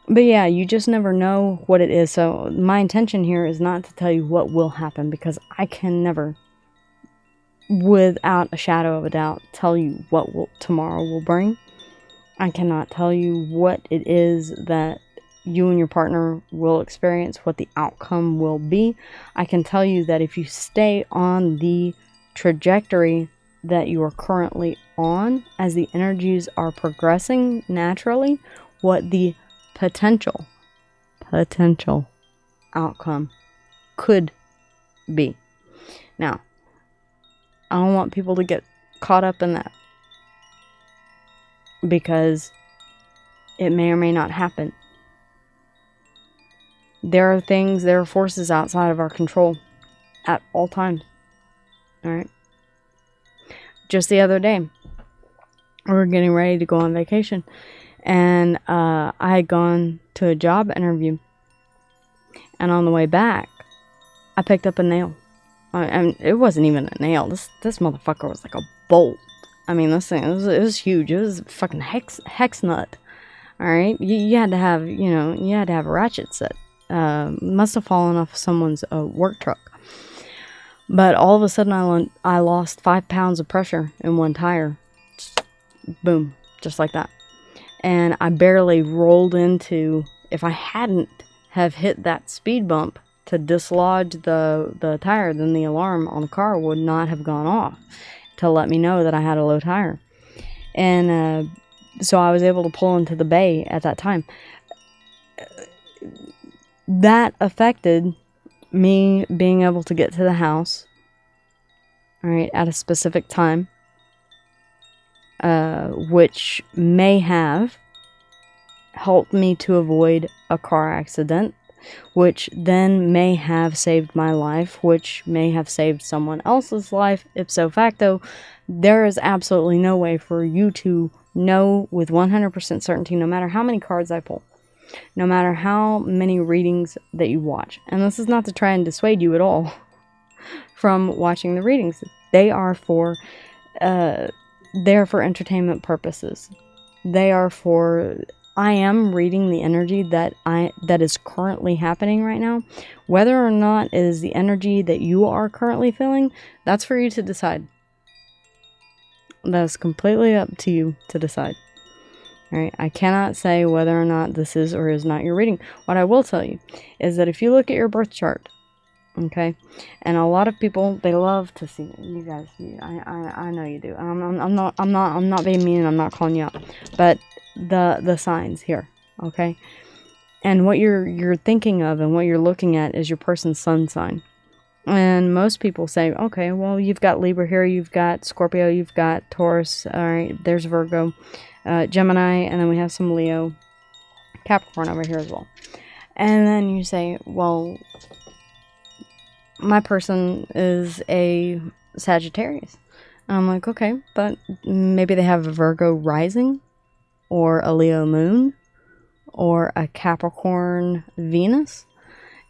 But yeah, you just never know what it is. So my intention here is not to tell you what will happen, because I can never, without a shadow of a doubt, tell you what tomorrow will bring. I cannot tell you what it is that you and your partner will experience, what the outcome will be. I can tell you that if you stay on the trajectory that you are currently on, as the energies are progressing naturally, what the potential outcome could be. Now, I don't want people to get caught up in that, because it may or may not happen. There are forces outside of our control at all times. All right. Just the other day, we were getting ready to go on vacation, and I had gone to a job interview, and on the way back, I picked up a nail. And it wasn't even a nail. This motherfucker was like a bolt. I mean, this thing, it was huge. It was a fucking hex nut. All right, you had to have, you had to have a ratchet set. Must have fallen off someone's work truck. But all of a sudden, I lost 5 pounds of pressure in one tire. Just, boom, just like that. And I barely rolled into, if I hadn't have hit that speed bump to dislodge the tire, then the alarm on the car would not have gone off to let me know that I had a low tire. And so I was able to pull into the bay at that time. That affected me being able to get to the house, all right, at a specific time, which may have helped me to avoid a car accident. which then may have saved my life, which may have saved someone else's life. Ipso facto, there is absolutely no way for you to know with 100% certainty, no matter how many cards I pull, no matter how many readings that you watch. And this is not to try and dissuade you at all from watching the readings. They are for entertainment purposes. They are for, I am reading the energy that is currently happening right now. Whether or not it is the energy that you are currently feeling, that's for you to decide. That's completely up to you to decide. All right? I cannot say whether or not this is or is not your reading. What I will tell you is that if you look at your birth chart, okay, and a lot of people, they love to see it. You guys, I know you do. I'm not being mean. I'm not calling you out, but the signs here, okay, and what you're thinking of and what you're looking at is your person's sun sign. And most people say, okay, well, you've got Libra here, you've got Scorpio, you've got Taurus, all right, there's Virgo, Gemini, and then we have some Leo, Capricorn over here as well. And then you say, well, my person is a Sagittarius. And I'm like, okay, but maybe they have a Virgo Rising, or a Leo Moon, or a Capricorn Venus.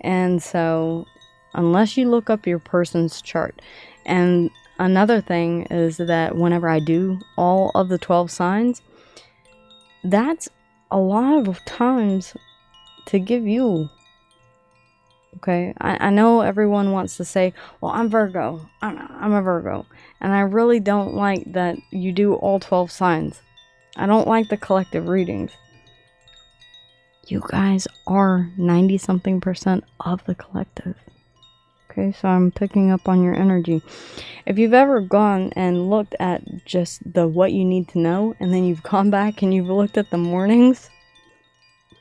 And so unless you look up your person's chart. And another thing is that whenever I do all of the 12 signs, that's a lot of times to give you. Okay, I know everyone wants to say, well, I'm Virgo. I'm a Virgo. And I really don't like that you do all 12 signs. I don't like the collective readings. You guys are 90-something% of the collective. Okay, so I'm picking up on your energy. If you've ever gone and looked at just the what you need to know, and then you've gone back and you've looked at the mornings,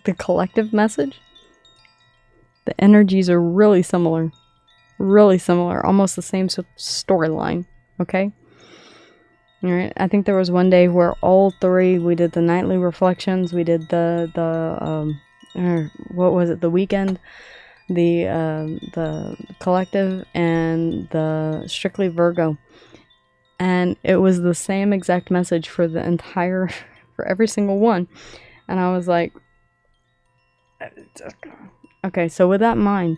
the collective message, the energies are really similar. Really similar. Almost the same storyline. Okay? Alright, I think there was one day where all three, we did the nightly reflections, we did the what was it, the weekend, the collective, and the strictly Virgo. And it was the same exact message for the entire, for every single one. And I was like, okay, so with that in mind,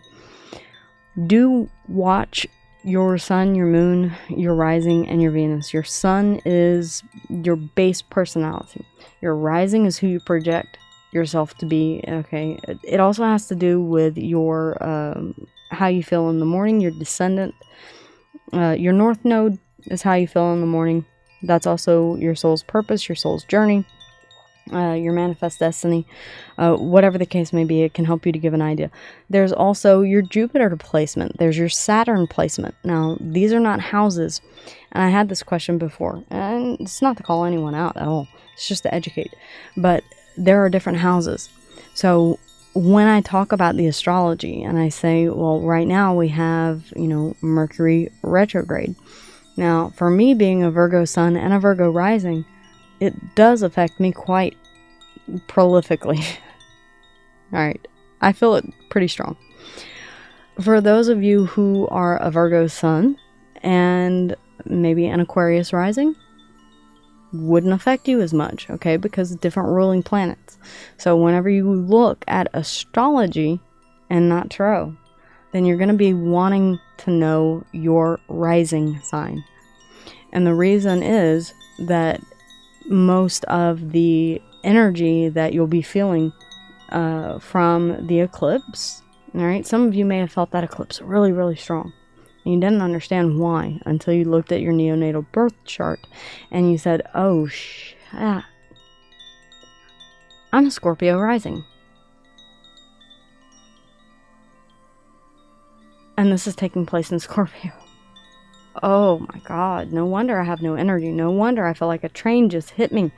do watch your sun, your moon, your rising, and your Venus. Your sun is your base personality. Your rising is who you project yourself to be. Okay, it also has to do with your how you feel in the morning, your descendant. Your north node is how you feel in the morning. That's also your soul's purpose, your soul's journey, your manifest destiny. Whatever the case may be, it can help you to give an idea. There's also your Jupiter placement. There's your Saturn placement. Now, these are not houses. And I had this question before. And it's not to call anyone out at all. It's just to educate. But there are different houses. So when I talk about the astrology and I say, well, right now we have, Mercury retrograde. Now, for me being a Virgo Sun and a Virgo Rising, it does affect me quite prolifically. Alright, I feel it pretty strong. For those of you who are a Virgo Sun and maybe an Aquarius Rising, wouldn't affect you as much, okay, because of different ruling planets. So whenever you look at astrology and not tarot, then you're going to be wanting to know your rising sign. And the reason is that most of the energy that you'll be feeling from the eclipse, all right, some of you may have felt that eclipse really, really strong. And you didn't understand why until you looked at your neonatal birth chart and you said, oh, shit, I'm a Scorpio rising. And this is taking place in Scorpio. Oh my God, no wonder I have no energy. No wonder I feel like a train just hit me.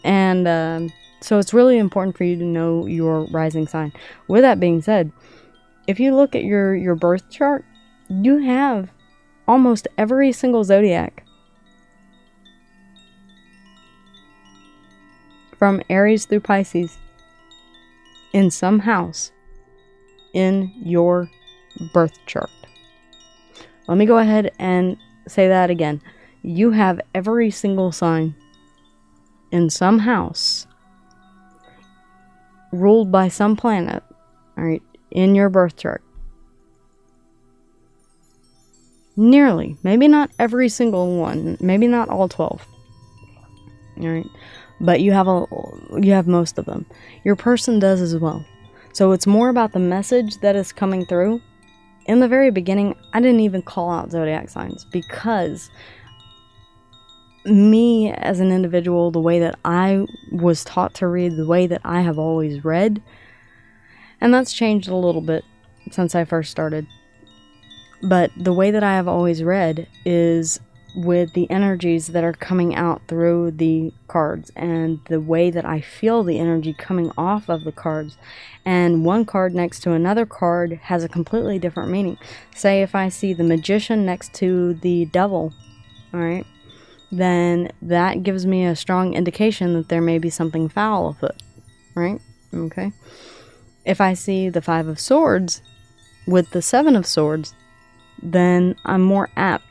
And so it's really important for you to know your rising sign. With that being said, if you look at your birth chart, you have almost every single zodiac. From Aries through Pisces in some house in your birth chart. Let me go ahead and say that again. You have every single sign in some house ruled by some planet, all right, in your birth chart. Nearly, maybe not every single one, maybe not all 12. All right, but you have most of them. Your person does as well. So it's more about the message that is coming through. In the very beginning, I didn't even call out zodiac signs because me as an individual, the way that I was taught to read, the way that I have always read, and that's changed a little bit since I first started. But the way that I have always read is with the energies that are coming out through the cards and the way that I feel the energy coming off of the cards. And one card next to another card has a completely different meaning. Say if I see the Magician next to the Devil, all right, then that gives me a strong indication that there may be something foul afoot, right? Okay. If I see the Five of Swords with the Seven of Swords, then I'm more apt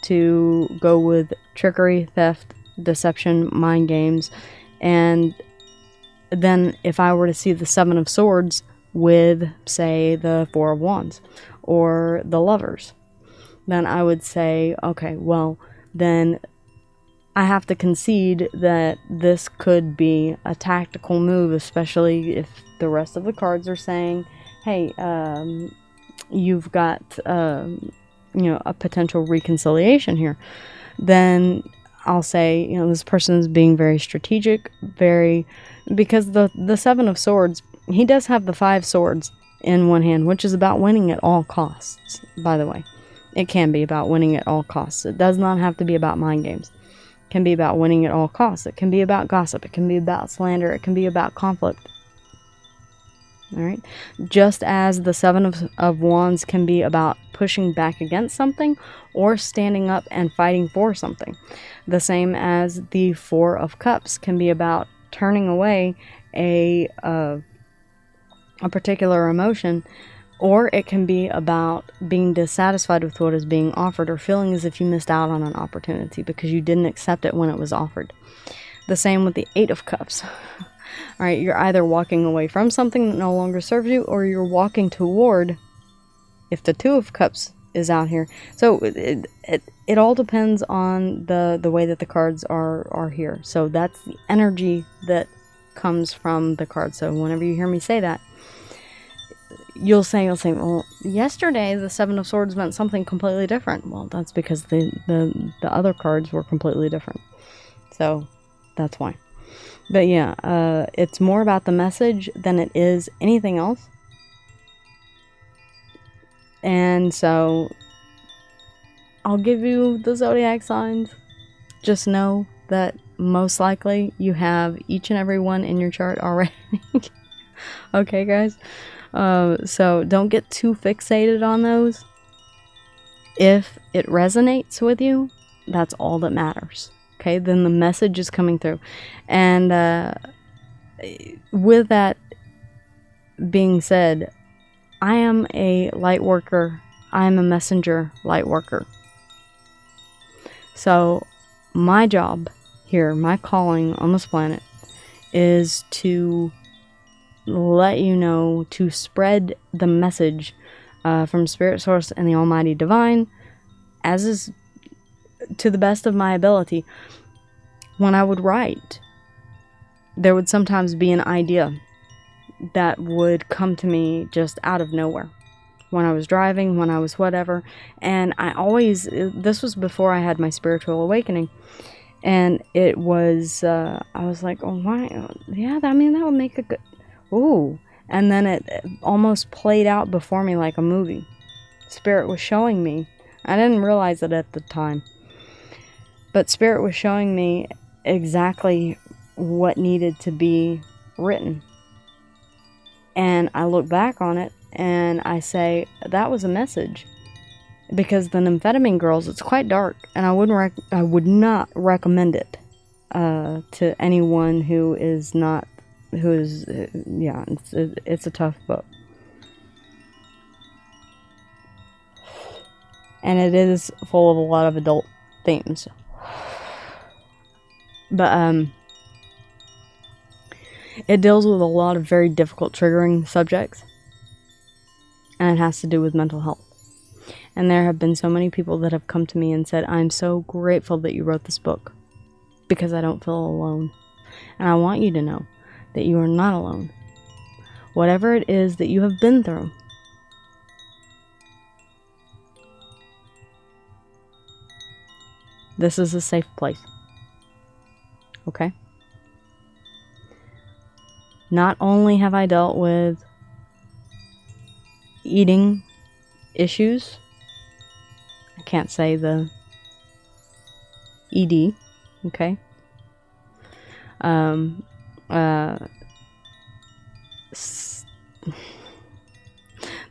to go with trickery, theft, deception, mind games. And then if I were to see the Seven of Swords with, say, the Four of Wands or the Lovers, then I would say, okay, well, then I have to concede that this could be a tactical move, especially if the rest of the cards are saying, hey, you've got a potential reconciliation here. Then I'll say, this person is being very strategic, because the Seven of Swords, he does have the Five Swords in one hand, which is about winning at all costs, by the way. It can be about winning at all costs. It does not have to be about mind games. It can be about winning at all costs. It can be about gossip. It can be about slander. It can be about conflict. All right. Just as the Seven of Wands can be about pushing back against something or standing up and fighting for something. The same as the Four of Cups can be about turning away a particular emotion, or it can be about being dissatisfied with what is being offered or feeling as if you missed out on an opportunity because you didn't accept it when it was offered. The same with the Eight of Cups. All right, you're either walking away from something that no longer serves you, or you're walking toward, if the Two of Cups is out here. So it all depends on the way that the cards are here. So that's the energy that comes from the card. So whenever you hear me say that, you'll say, well, yesterday the Seven of Swords meant something completely different. Well, that's because the other cards were completely different. So that's why. But yeah, it's more about the message than it is anything else. And so I'll give you the zodiac signs. Just know that most likely you have each and every one in your chart already. Okay, guys? So don't get too fixated on those. If it resonates with you, that's all that matters. Okay, then the message is coming through. And with that being said, I am a light worker. I am a messenger light worker. So my job here, my calling on this planet, is to let you know, to spread the message from Spirit Source and the Almighty Divine, as is to the best of my ability. When I would write, there would sometimes be an idea that would come to me just out of nowhere. When I was driving, when I was whatever. And I always, this was before I had my spiritual awakening. And it was, I was like, oh my, yeah, I mean, that would make a good, ooh. And then it almost played out before me like a movie. Spirit was showing me. I didn't realize it at the time. But Spirit was showing me exactly what needed to be written. And I look back on it and I say, that was a message. Because the Nymphetamine Girls, it's quite dark, and I would not recommend it to anyone it's a tough book. and it is full of a lot of adult themes. But it deals with a lot of very difficult triggering subjects, and it has to do with mental health. And there have been so many people that have come to me and said, I'm so grateful that you wrote this book because I don't feel alone. And I want you to know that you are not alone. Whatever it is that you have been through, this is a safe place. Okay? Not only have I dealt with eating issues, I can't say the ED, okay?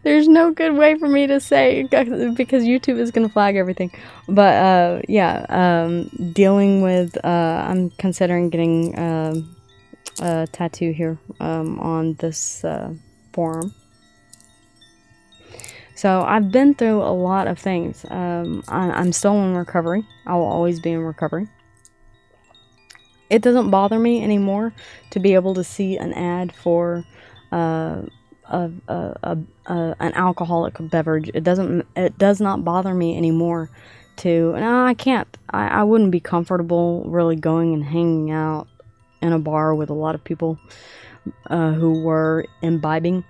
There's no good way for me to say because YouTube is gonna flag everything. But dealing with I'm considering getting a tattoo here on this forearm. So I've been through a lot of things. I'm still in recovery. I will always be in recovery. It doesn't bother me anymore to be able to see an ad for an alcoholic beverage. It does not bother me anymore to, no, I can't. I wouldn't be comfortable really going and hanging out in a bar with a lot of people who were imbibing.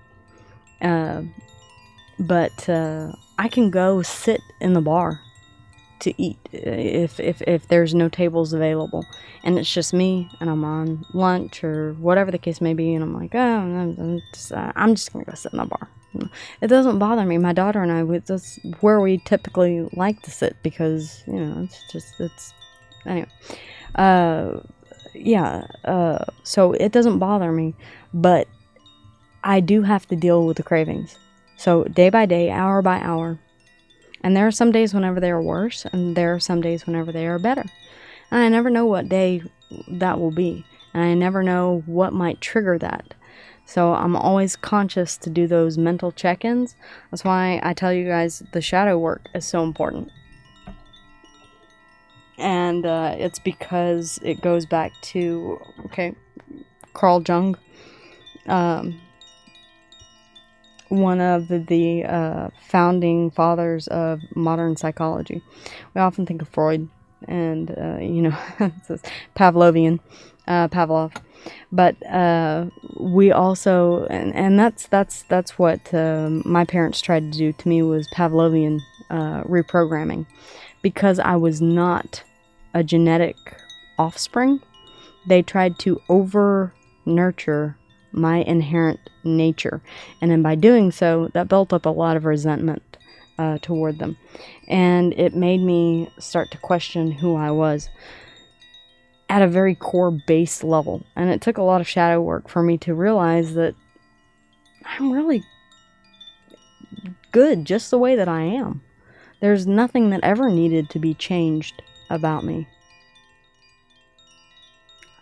But I can go sit in the bar to eat if there's no tables available, and it's just me, and I'm on lunch or whatever the case may be, and I'm like, oh, I'm just gonna go sit in the bar. It doesn't bother me. My daughter and I, that's where we typically like to sit because, you know, it's anyway. So it doesn't bother me, but I do have to deal with the cravings. So day by day, hour by hour. And there are some days whenever they are worse, and there are some days whenever they are better. And I never know what day that will be. And I never know what might trigger that. So I'm always conscious to do those mental check-ins. That's why I tell you guys the shadow work is so important. And it's because it goes back to, Carl Jung. One of the founding fathers of modern psychology. We often think of Freud and, Pavlovian, Pavlov. But we also, and that's what my parents tried to do to me, was Pavlovian reprogramming. Because I was not a genetic offspring, they tried to over-nurture my inherent nature, and then by doing so, that built up a lot of resentment toward them, and it made me start to question who I was at a very core base level. And it took a lot of shadow work for me to realize that I'm really good just the way that I am. There's nothing that ever needed to be changed about me.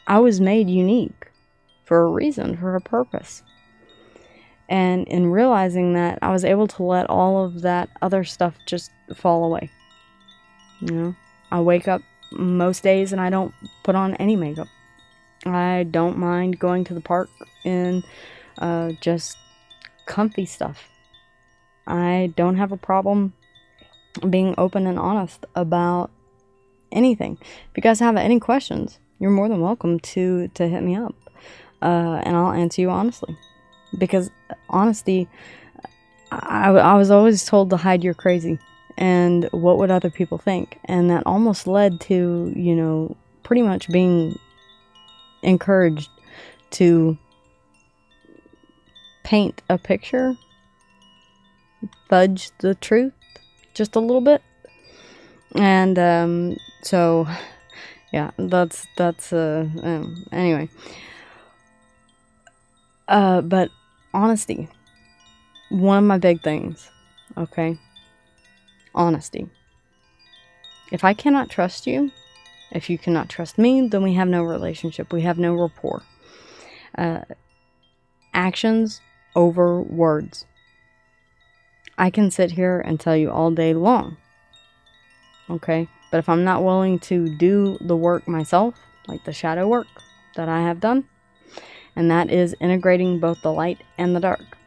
I was made unique for a reason, for a purpose. And in realizing that, I was able to let all of that other stuff just fall away. You know, I wake up most days and I don't put on any makeup. I don't mind going to the park in just comfy stuff. I don't have a problem being open and honest about anything. If you guys have any questions, you're more than welcome to hit me up. And I'll answer you honestly. Because honesty, I was always told to hide you're crazy. And what would other people think? And that almost led to, you know, pretty much being encouraged to paint a picture, fudge the truth just a little bit. And so, yeah, that's anyway. But honesty, one of my big things, okay? Honesty. If I cannot trust you, if you cannot trust me, then we have no relationship. We have no rapport. Actions over words. I can sit here and tell you all day long Okay? But if I'm not willing to do the work myself, like the shadow work that I have done, and that is integrating both the light and the dark.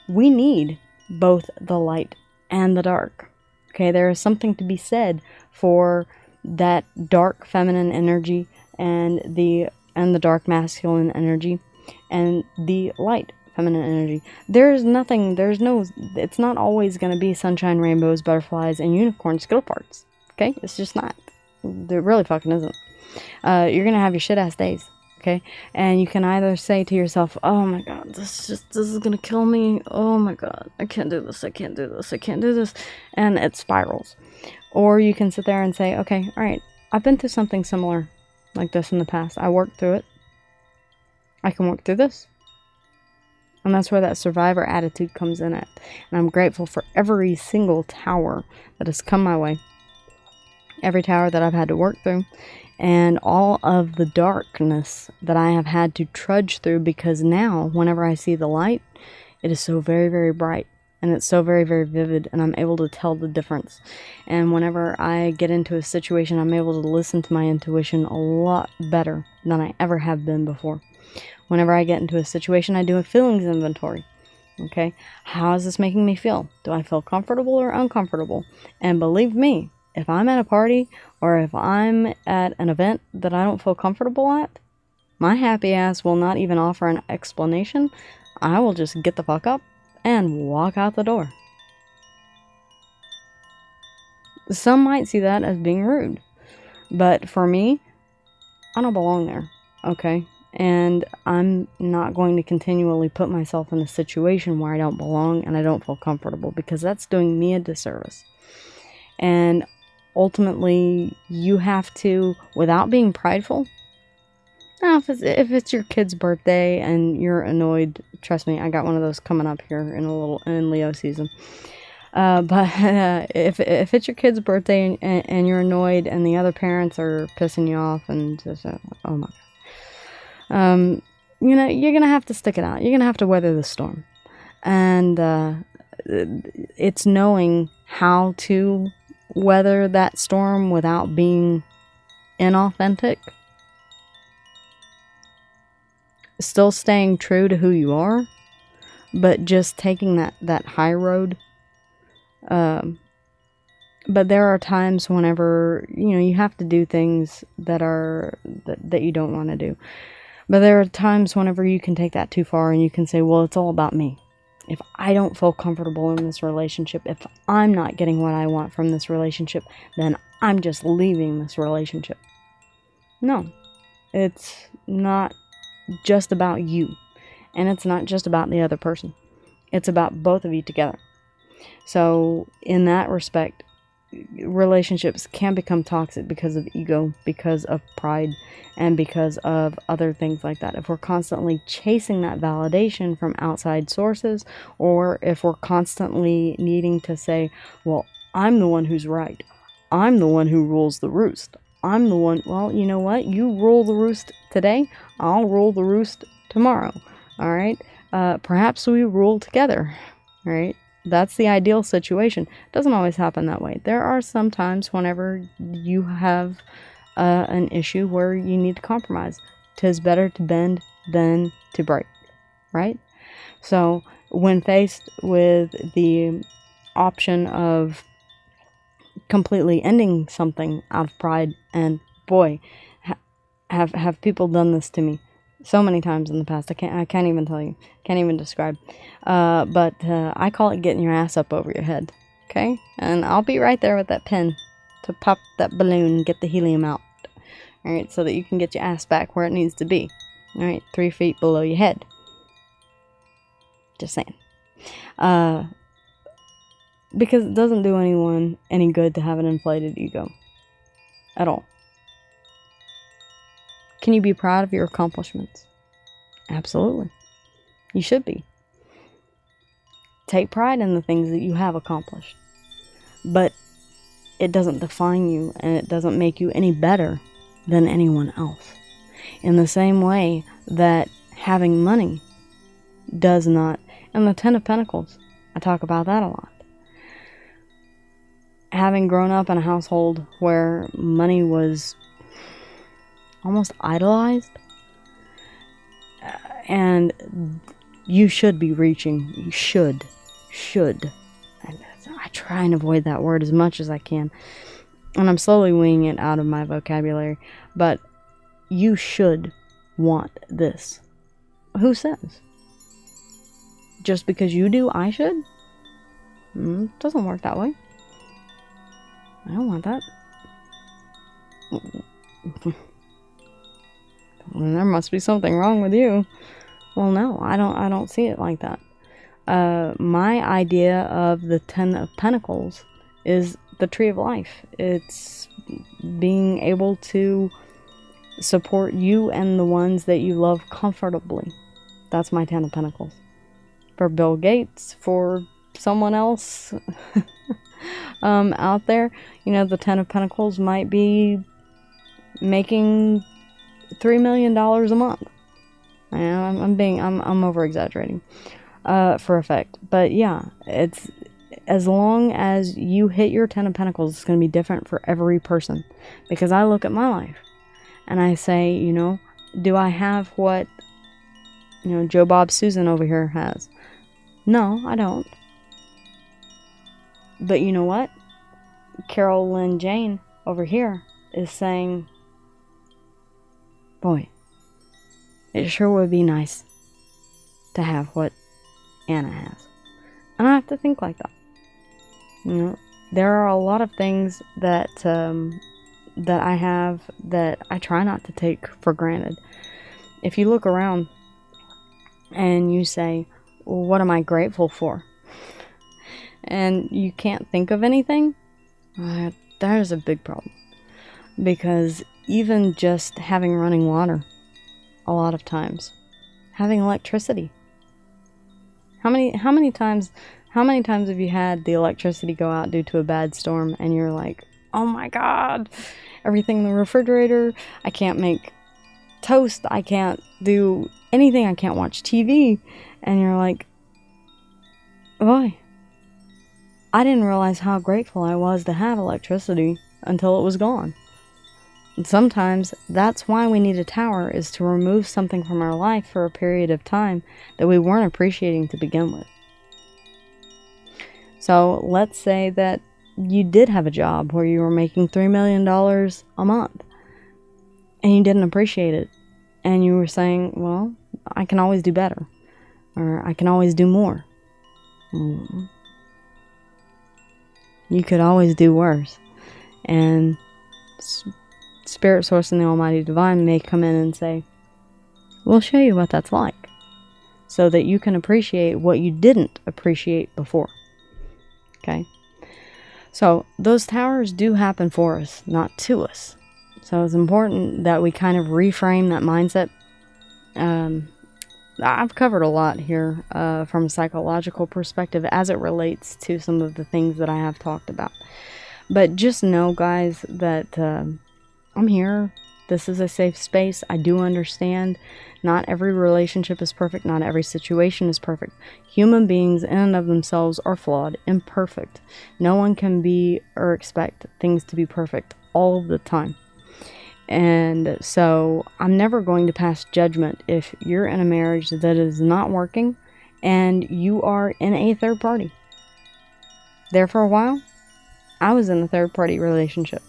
We need both the light and the dark. Okay, there is something to be said for that dark feminine energy and the dark masculine energy and the light feminine energy. It's not always going to be sunshine, rainbows, butterflies, and unicorn skittle parts. Okay, it's just not. There really fucking isn't. You're going to have your shit ass days. Okay, and you can either say to yourself, oh my god, this is gonna kill me, oh my god, I can't do this, I can't do this, I can't do this, and it spirals. Or you can sit there and say, okay, alright, I've been through something similar like this in the past. I worked through it. I can work through this. And that's where that survivor attitude comes in at. And I'm grateful for every single tower that has come my way. Every tower that I've had to work through. And all of the darkness that I have had to trudge through, because now, whenever I see the light, it is so very, very bright. And it's so very, very vivid, and I'm able to tell the difference. And whenever I get into a situation, I'm able to listen to my intuition a lot better than I ever have been before. Whenever I get into a situation, I do a feelings inventory. Okay? How is this making me feel? Do I feel comfortable or uncomfortable? And believe me, if I'm at a party or if I'm at an event that I don't feel comfortable at, my happy ass will not even offer an explanation. I will just get the fuck up and walk out the door. Some might see that as being rude, but for me, I don't belong there, okay? And I'm not going to continually put myself in a situation where I don't belong and I don't feel comfortable, because that's doing me a disservice. And ultimately, you have to, without being prideful. Now, if it's your kid's birthday and you're annoyed, trust me, I got one of those coming up here in Leo season. But if it's your kid's birthday and you're annoyed and the other parents are pissing you off and just, oh my god, you're gonna have to stick it out. You're gonna have to weather the storm, and it's knowing how to weather that storm without being inauthentic. Still staying true to who you are, but just taking that high road. But there are times whenever, you have to do things that you don't want to do. But there are times whenever you can take that too far and you can say, well, it's all about me. If I don't feel comfortable in this relationship, if I'm not getting what I want from this relationship, then I'm just leaving this relationship. No, it's not just about you, and it's not just about the other person. It's about both of you together. So in that respect, relationships can become toxic because of ego, because of pride, and because of other things like that. If we're constantly chasing that validation from outside sources, or if we're constantly needing to say, well, I'm the one who's right, I'm the one who rules the roost, I'm the one, well, you know what? You rule the roost today, I'll rule the roost tomorrow. All right? Perhaps we rule together. All right? That's the ideal situation. It doesn't always happen that way. There are some times whenever you have an issue where you need to compromise. 'Tis better to bend than to break. Right? So, when faced with the option of completely ending something out of pride, and boy, have people done this to me so many times in the past. I can't even tell you, can't even describe. But I call it getting your ass up over your head. Okay, and I'll be right there with that pen to pop that balloon and get the helium out. All right, so that you can get your ass back where it needs to be. All right, 3 feet below your head. Just saying. Because it doesn't do anyone any good to have an inflated ego. At all. Can you be proud of your accomplishments? Absolutely. You should be. Take pride in the things that you have accomplished. But it doesn't define you, and it doesn't make you any better than anyone else. In the same way that having money does not. And the Ten of Pentacles, I talk about that a lot. having grown up in a household where money was almost idolized, and you should be reaching, you should. I try and avoid that word as much as I can, and I'm slowly weaning it out of my vocabulary, but you should want this. Who says? Just because you do, I should? It doesn't work that way. I don't want that. Well, there must be something wrong with you. Well, no, I don't see it like that. My idea of the 10 of Pentacles is the tree of life. It's being able to support you and the ones that you love comfortably. That's my 10 of Pentacles. For Bill Gates, for someone else out there, you know, the 10 of Pentacles might be making $3 million a month. I'm over exaggerating for effect, but yeah, it's as long as you hit your 10 of Pentacles, it's going to be different for every person, because I look at my life and I say, you know, do I have what, you know, Joe Bob Susan over here has? No, I don't. But you know what? Carol Lynn Jane over here is saying, boy, it sure would be nice to have what Anna has. And I have to think like that. You know, there are a lot of things that that I have that I try not to take for granted. If you look around and you say, well, what am I grateful for? And you can't think of anything, that is a big problem. Because even just having running water, a lot of times, having electricity. How many times have you had the electricity go out due to a bad storm and you're like, oh my God, everything in the refrigerator, I can't make toast, I can't do anything, I can't watch TV, and you're like, boy, I didn't realize how grateful I was to have electricity until it was gone. And sometimes that's why we need a tower, is to remove something from our life for a period of time that we weren't appreciating to begin with. So let's say that you did have a job where you were making $3 million a month and you didn't appreciate it. And you were saying, well, I can always do better, or I can always do more. You could always do worse. And Spirit Source and the Almighty Divine may come in and say, we'll show you what that's like, so that you can appreciate what you didn't appreciate before. Okay? So those towers do happen for us, not to us. So it's important that we kind of reframe that mindset. I've covered a lot here from a psychological perspective as it relates to some of the things that I have talked about. But just know, guys, that I'm here. This is a safe space. I do understand not every relationship is perfect. Not every situation is perfect. Human beings in and of themselves are flawed, imperfect. No one can be or expect things to be perfect all of the time. And so I'm never going to pass judgment if you're in a marriage that is not working and you are in a third party. There for a while, I was in a third party relationship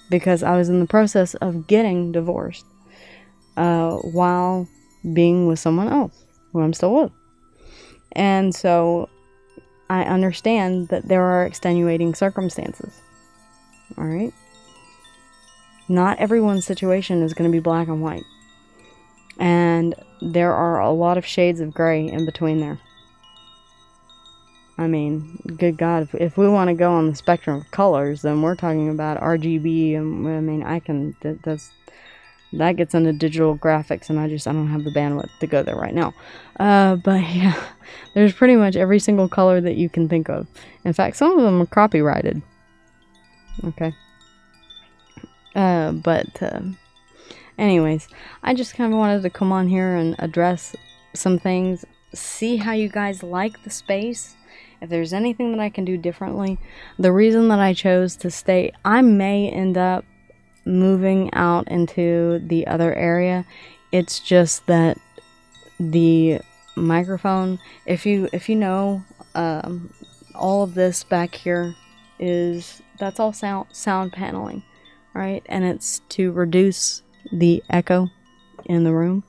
because I was in the process of getting divorced while being with someone else who I'm still with. And so I understand that there are extenuating circumstances. All right? Not everyone's situation is going to be black and white. And there are a lot of shades of gray in between there. I mean, good God, if we want to go on the spectrum of colors, then we're talking about RGB, and I mean, that gets into digital graphics, and I don't have the bandwidth to go there right now. But yeah, there's pretty much every single color that you can think of. In fact, some of them are copyrighted. Okay. Anyways, I just kind of wanted to come on here and address some things, see how you guys like the space, if there's anything that I can do differently. The reason that I chose to stay, I may end up moving out into the other area. It's just that the microphone, if you know, all of this back here that's all sound paneling, right? And it's to reduce the echo in the room.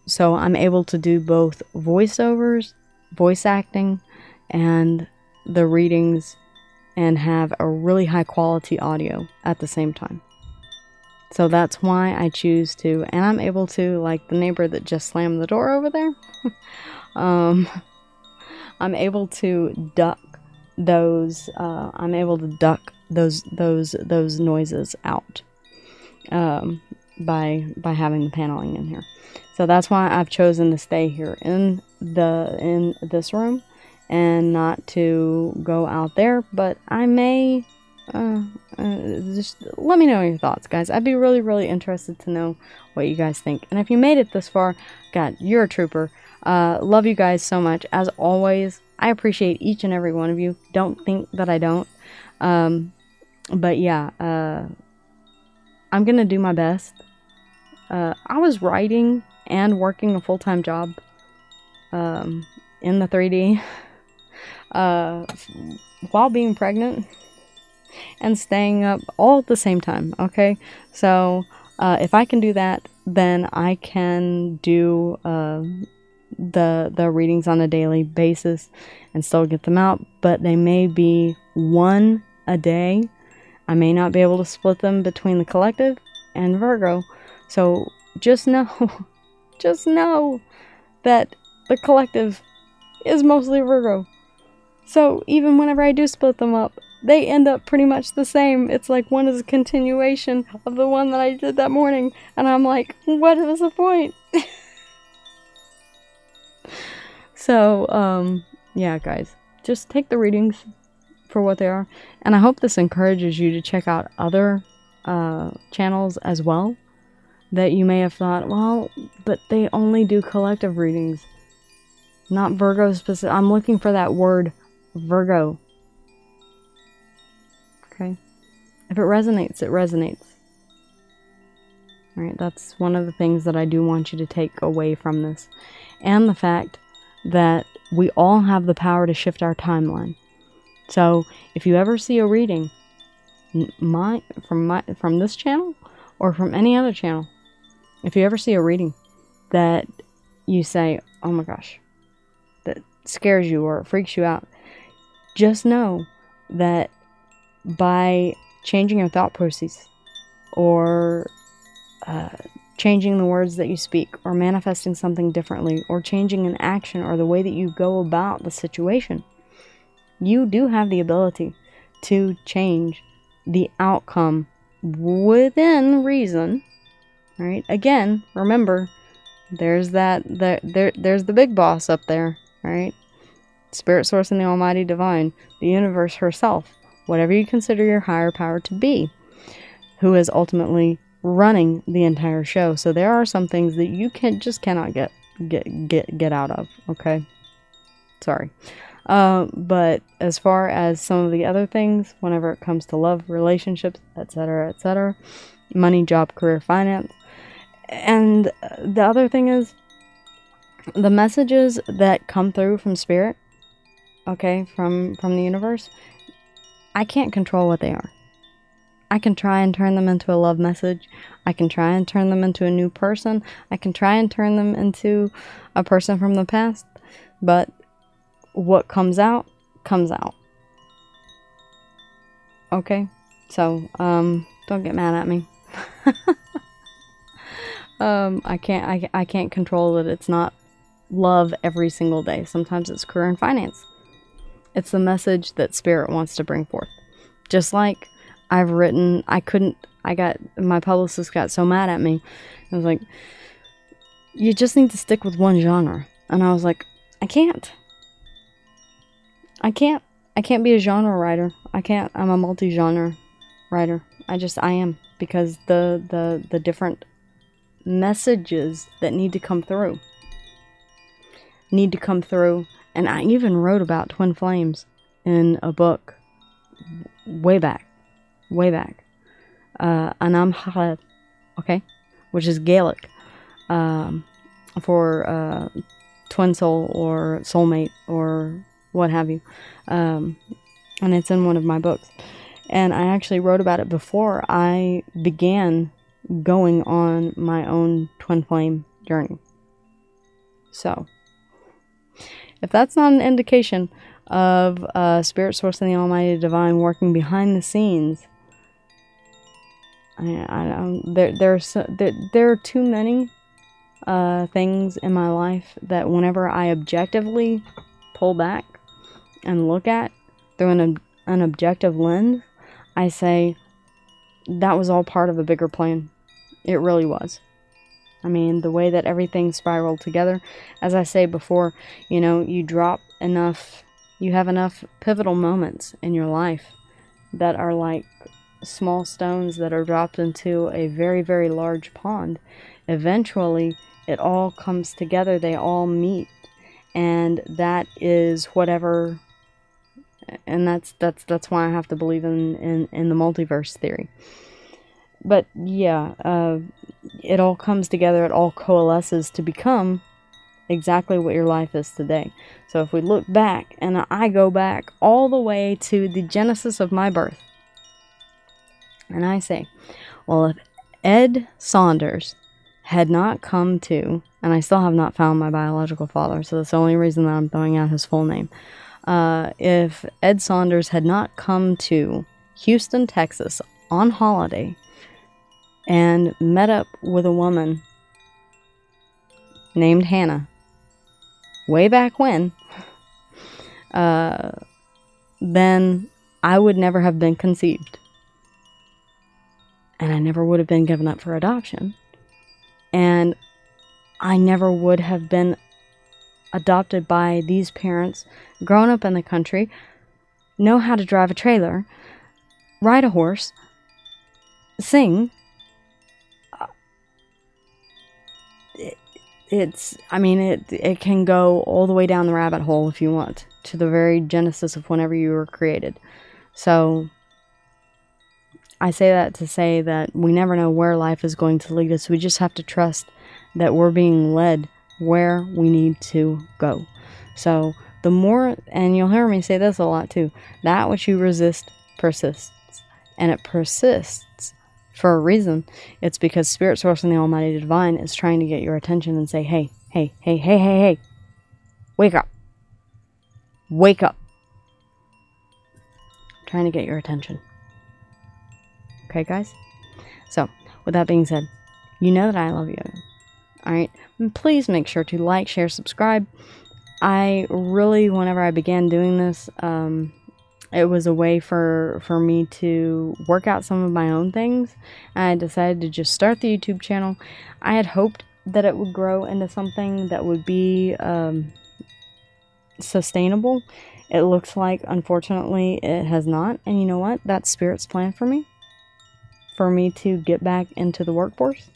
So I'm able to do both voiceovers, voice acting, and the readings, and have a really high quality audio at the same time. So that's why I choose to, and I'm able to, like the neighbor that just slammed the door over there, I'm able to duck those, those noises out, by having the paneling in here. So that's why I've chosen to stay here in this room and not to go out there. But I may, just let me know your thoughts, guys. I'd be really, really interested to know what you guys think. And if you made it this far, God, you're a trooper. Love you guys so much. As always, I appreciate each and every one of you. Don't think that I don't. But yeah, I'm gonna do my best. I was writing and working a full-time job in the 3D while being pregnant and staying up all at the same time, okay? So if I can do that, then I can do the readings on a daily basis and still get them out, but they may be one a day. I may not be able to split them between the collective and Virgo. So just know that the collective is mostly Virgo. So even whenever I do split them up, they end up pretty much the same. It's like one is a continuation of the one that I did that morning. And I'm like, what is the point? So, yeah, guys, just take the readings for what they are. And I hope this encourages you to check out other channels as well, that you may have thought, well, but they only do collective readings, not Virgo specific. I'm looking for that word Virgo. Okay. If it resonates, it resonates. All right. That's one of the things that I do want you to take away from this. And the fact that we all have the power to shift our timeline. So if you ever see a reading from this channel or from any other channel, if you ever see a reading that you say, oh my gosh, that scares you or it freaks you out, just know that by changing your thought process or changing the words that you speak or manifesting something differently or changing an action or the way that you go about the situation, you do have the ability to change the outcome within reason. Right? Again, remember, there's there's the big boss up there, right? Spirit source and the Almighty Divine, the universe herself, whatever you consider your higher power to be, who is ultimately running the entire show. So there are some things that you cannot get out of, okay? Sorry. But as far as some of the other things, whenever it comes to love, relationships, etc., money, job, career, finance, and the other thing is, the messages that come through from Spirit, okay, from the universe, I can't control what they are. I can try and turn them into a love message. I can try and turn them into a new person. I can try and turn them into a person from the past. But what comes out, comes out. Okay? So, don't get mad at me. I can't control it. It's not love every single day. Sometimes it's career and finance. It's the message that Spirit wants to bring forth. Just like I've written, my publicist got so mad at me. I was like, you just need to stick with one genre. And I was like, I can't be a genre writer. I'm a multi-genre writer. I am, because the different messages that need to come through And I even wrote about twin flames in a book way back. Anam, okay, which is Gaelic for twin soul or soulmate or what have you. And it's in one of my books. And I actually wrote about it before I began going on my own twin flame journey. So, if that's not an indication of Spirit Source and the Almighty Divine working behind the scenes, there are too many things in my life that whenever I objectively pull back and look at through an objective lens, I say that was all part of a bigger plan. It really was. I mean, the way that everything spiraled together, as I say before, you know, you have enough pivotal moments in your life that are like small stones that are dropped into a very, very large pond. Eventually, it all comes together, they all meet, and that is whatever, and that's why I have to believe in the multiverse theory. But yeah, it all comes together, it all coalesces to become exactly what your life is today. So if we look back, and I go back all the way to the genesis of my birth, and I say, well, if Ed Saunders had not come to, and I still have not found my biological father, so that's the only reason that I'm throwing out his full name. If Ed Saunders had not come to Houston, Texas on holiday and met up with a woman named Hannah way back when, then I would never have been conceived. And I never would have been given up for adoption. And I never would have been adopted by these parents, grown up in the country, know how to drive a trailer, ride a horse, sing. It can go all the way down the rabbit hole if you want, to the very genesis of whenever you were created. So I say that to say that we never know where life is going to lead us. We just have to trust that we're being led where we need to go. So the more, and you'll hear me say this a lot too, that which you resist persists. And it persists for a reason. It's because Spirit Source and the Almighty Divine is trying to get your attention and say, hey, wake up. Wake up. I'm trying to get your attention. Okay, guys? So, with that being said, you know that I love you. Alright? Please make sure to like, share, subscribe. I really, whenever I began doing this, it was a way for me to work out some of my own things. I decided to just start the YouTube channel. I had hoped that it would grow into something that would be sustainable. It looks like, unfortunately, it has not. And you know what? That's Spirit's plan for me. For me to get back into the workforce.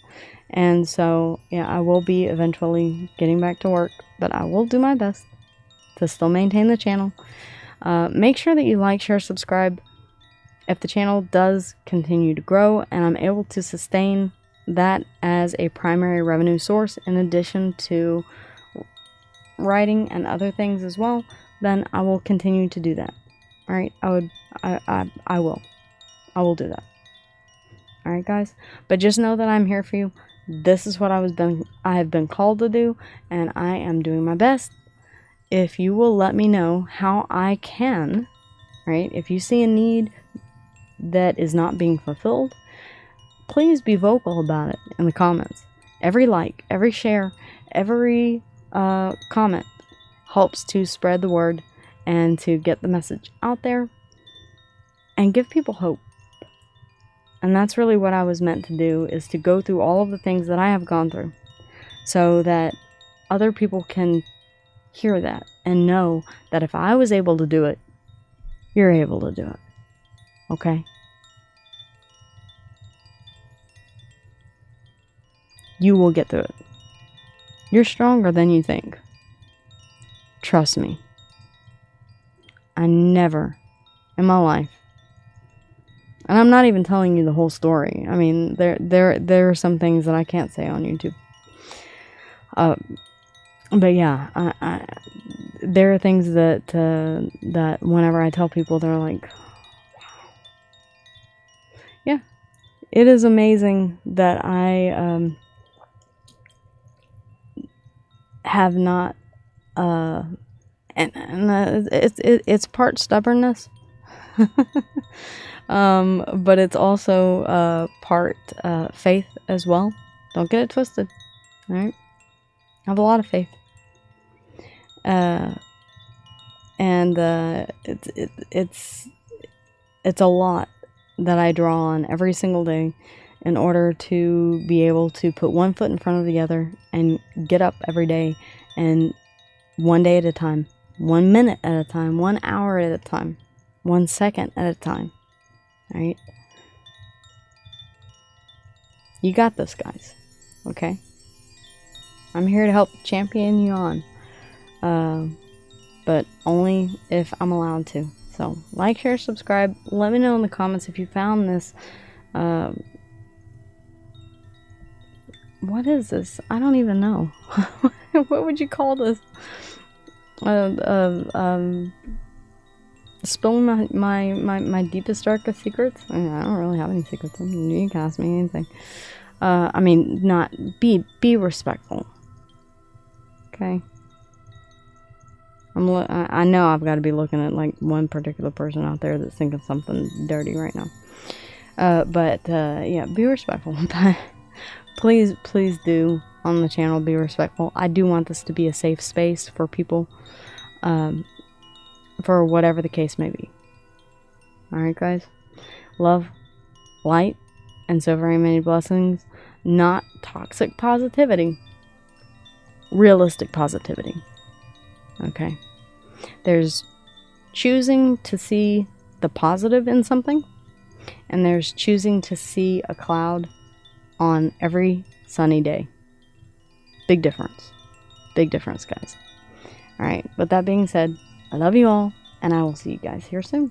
And so, yeah, I will be eventually getting back to work. But I will do my best to still maintain the channel. Make sure that you like, share, subscribe. If the channel does continue to grow and I'm able to sustain that as a primary revenue source in addition to writing and other things as well, then I will continue to do that. Alright, I will do that. Alright, guys? But just know that I'm here for you. This is what I have been called to do, and I am doing my best. If you will let me know how I can, right? If you see a need that is not being fulfilled, please be vocal about it in the comments. Every like, every share, every comment helps to spread the word and to get the message out there and give people hope. And that's really what I was meant to do, is to go through all of the things that I have gone through so that other people can hear that and know that if I was able to do it, you're able to do it. Okay? You will get through it. You're stronger than you think. Trust me. I never in my life, and I'm not even telling you the whole story. I mean, there are some things that I can't say on YouTube. But yeah, there are things that that whenever I tell people, they're like, wow. Yeah, it is amazing that I have not, and it's part stubbornness, but it's also part faith as well. Don't get it twisted, all right? I have a lot of faith. And it's a lot that I draw on every single day in order to be able to put one foot in front of the other and get up every day, and one day at a time, 1 minute at a time, 1 hour at a time, 1 second at a time. Right? You got this, guys. Okay? I'm here to help champion you on. But only if I'm allowed to. So, like, share, subscribe. Let me know in the comments if you found this. What is this? I don't even know. What would you call this? Spilling my deepest, darkest secrets? I don't really have any secrets. You can ask me anything. I mean, not be respectful. Okay? I know I've got to be looking at like one particular person out there that's thinking something dirty right now. But yeah, be respectful. Please do on the channel be respectful. I do want this to be a safe space for people, for whatever the case may be. Alright, guys? Love, light, and so very many blessings. Not toxic positivity. Realistic positivity. Okay? There's choosing to see the positive in something, and there's choosing to see a cloud on every sunny day. Big difference. Big difference, guys. Alright, with that being said, I love you all, and I will see you guys here soon.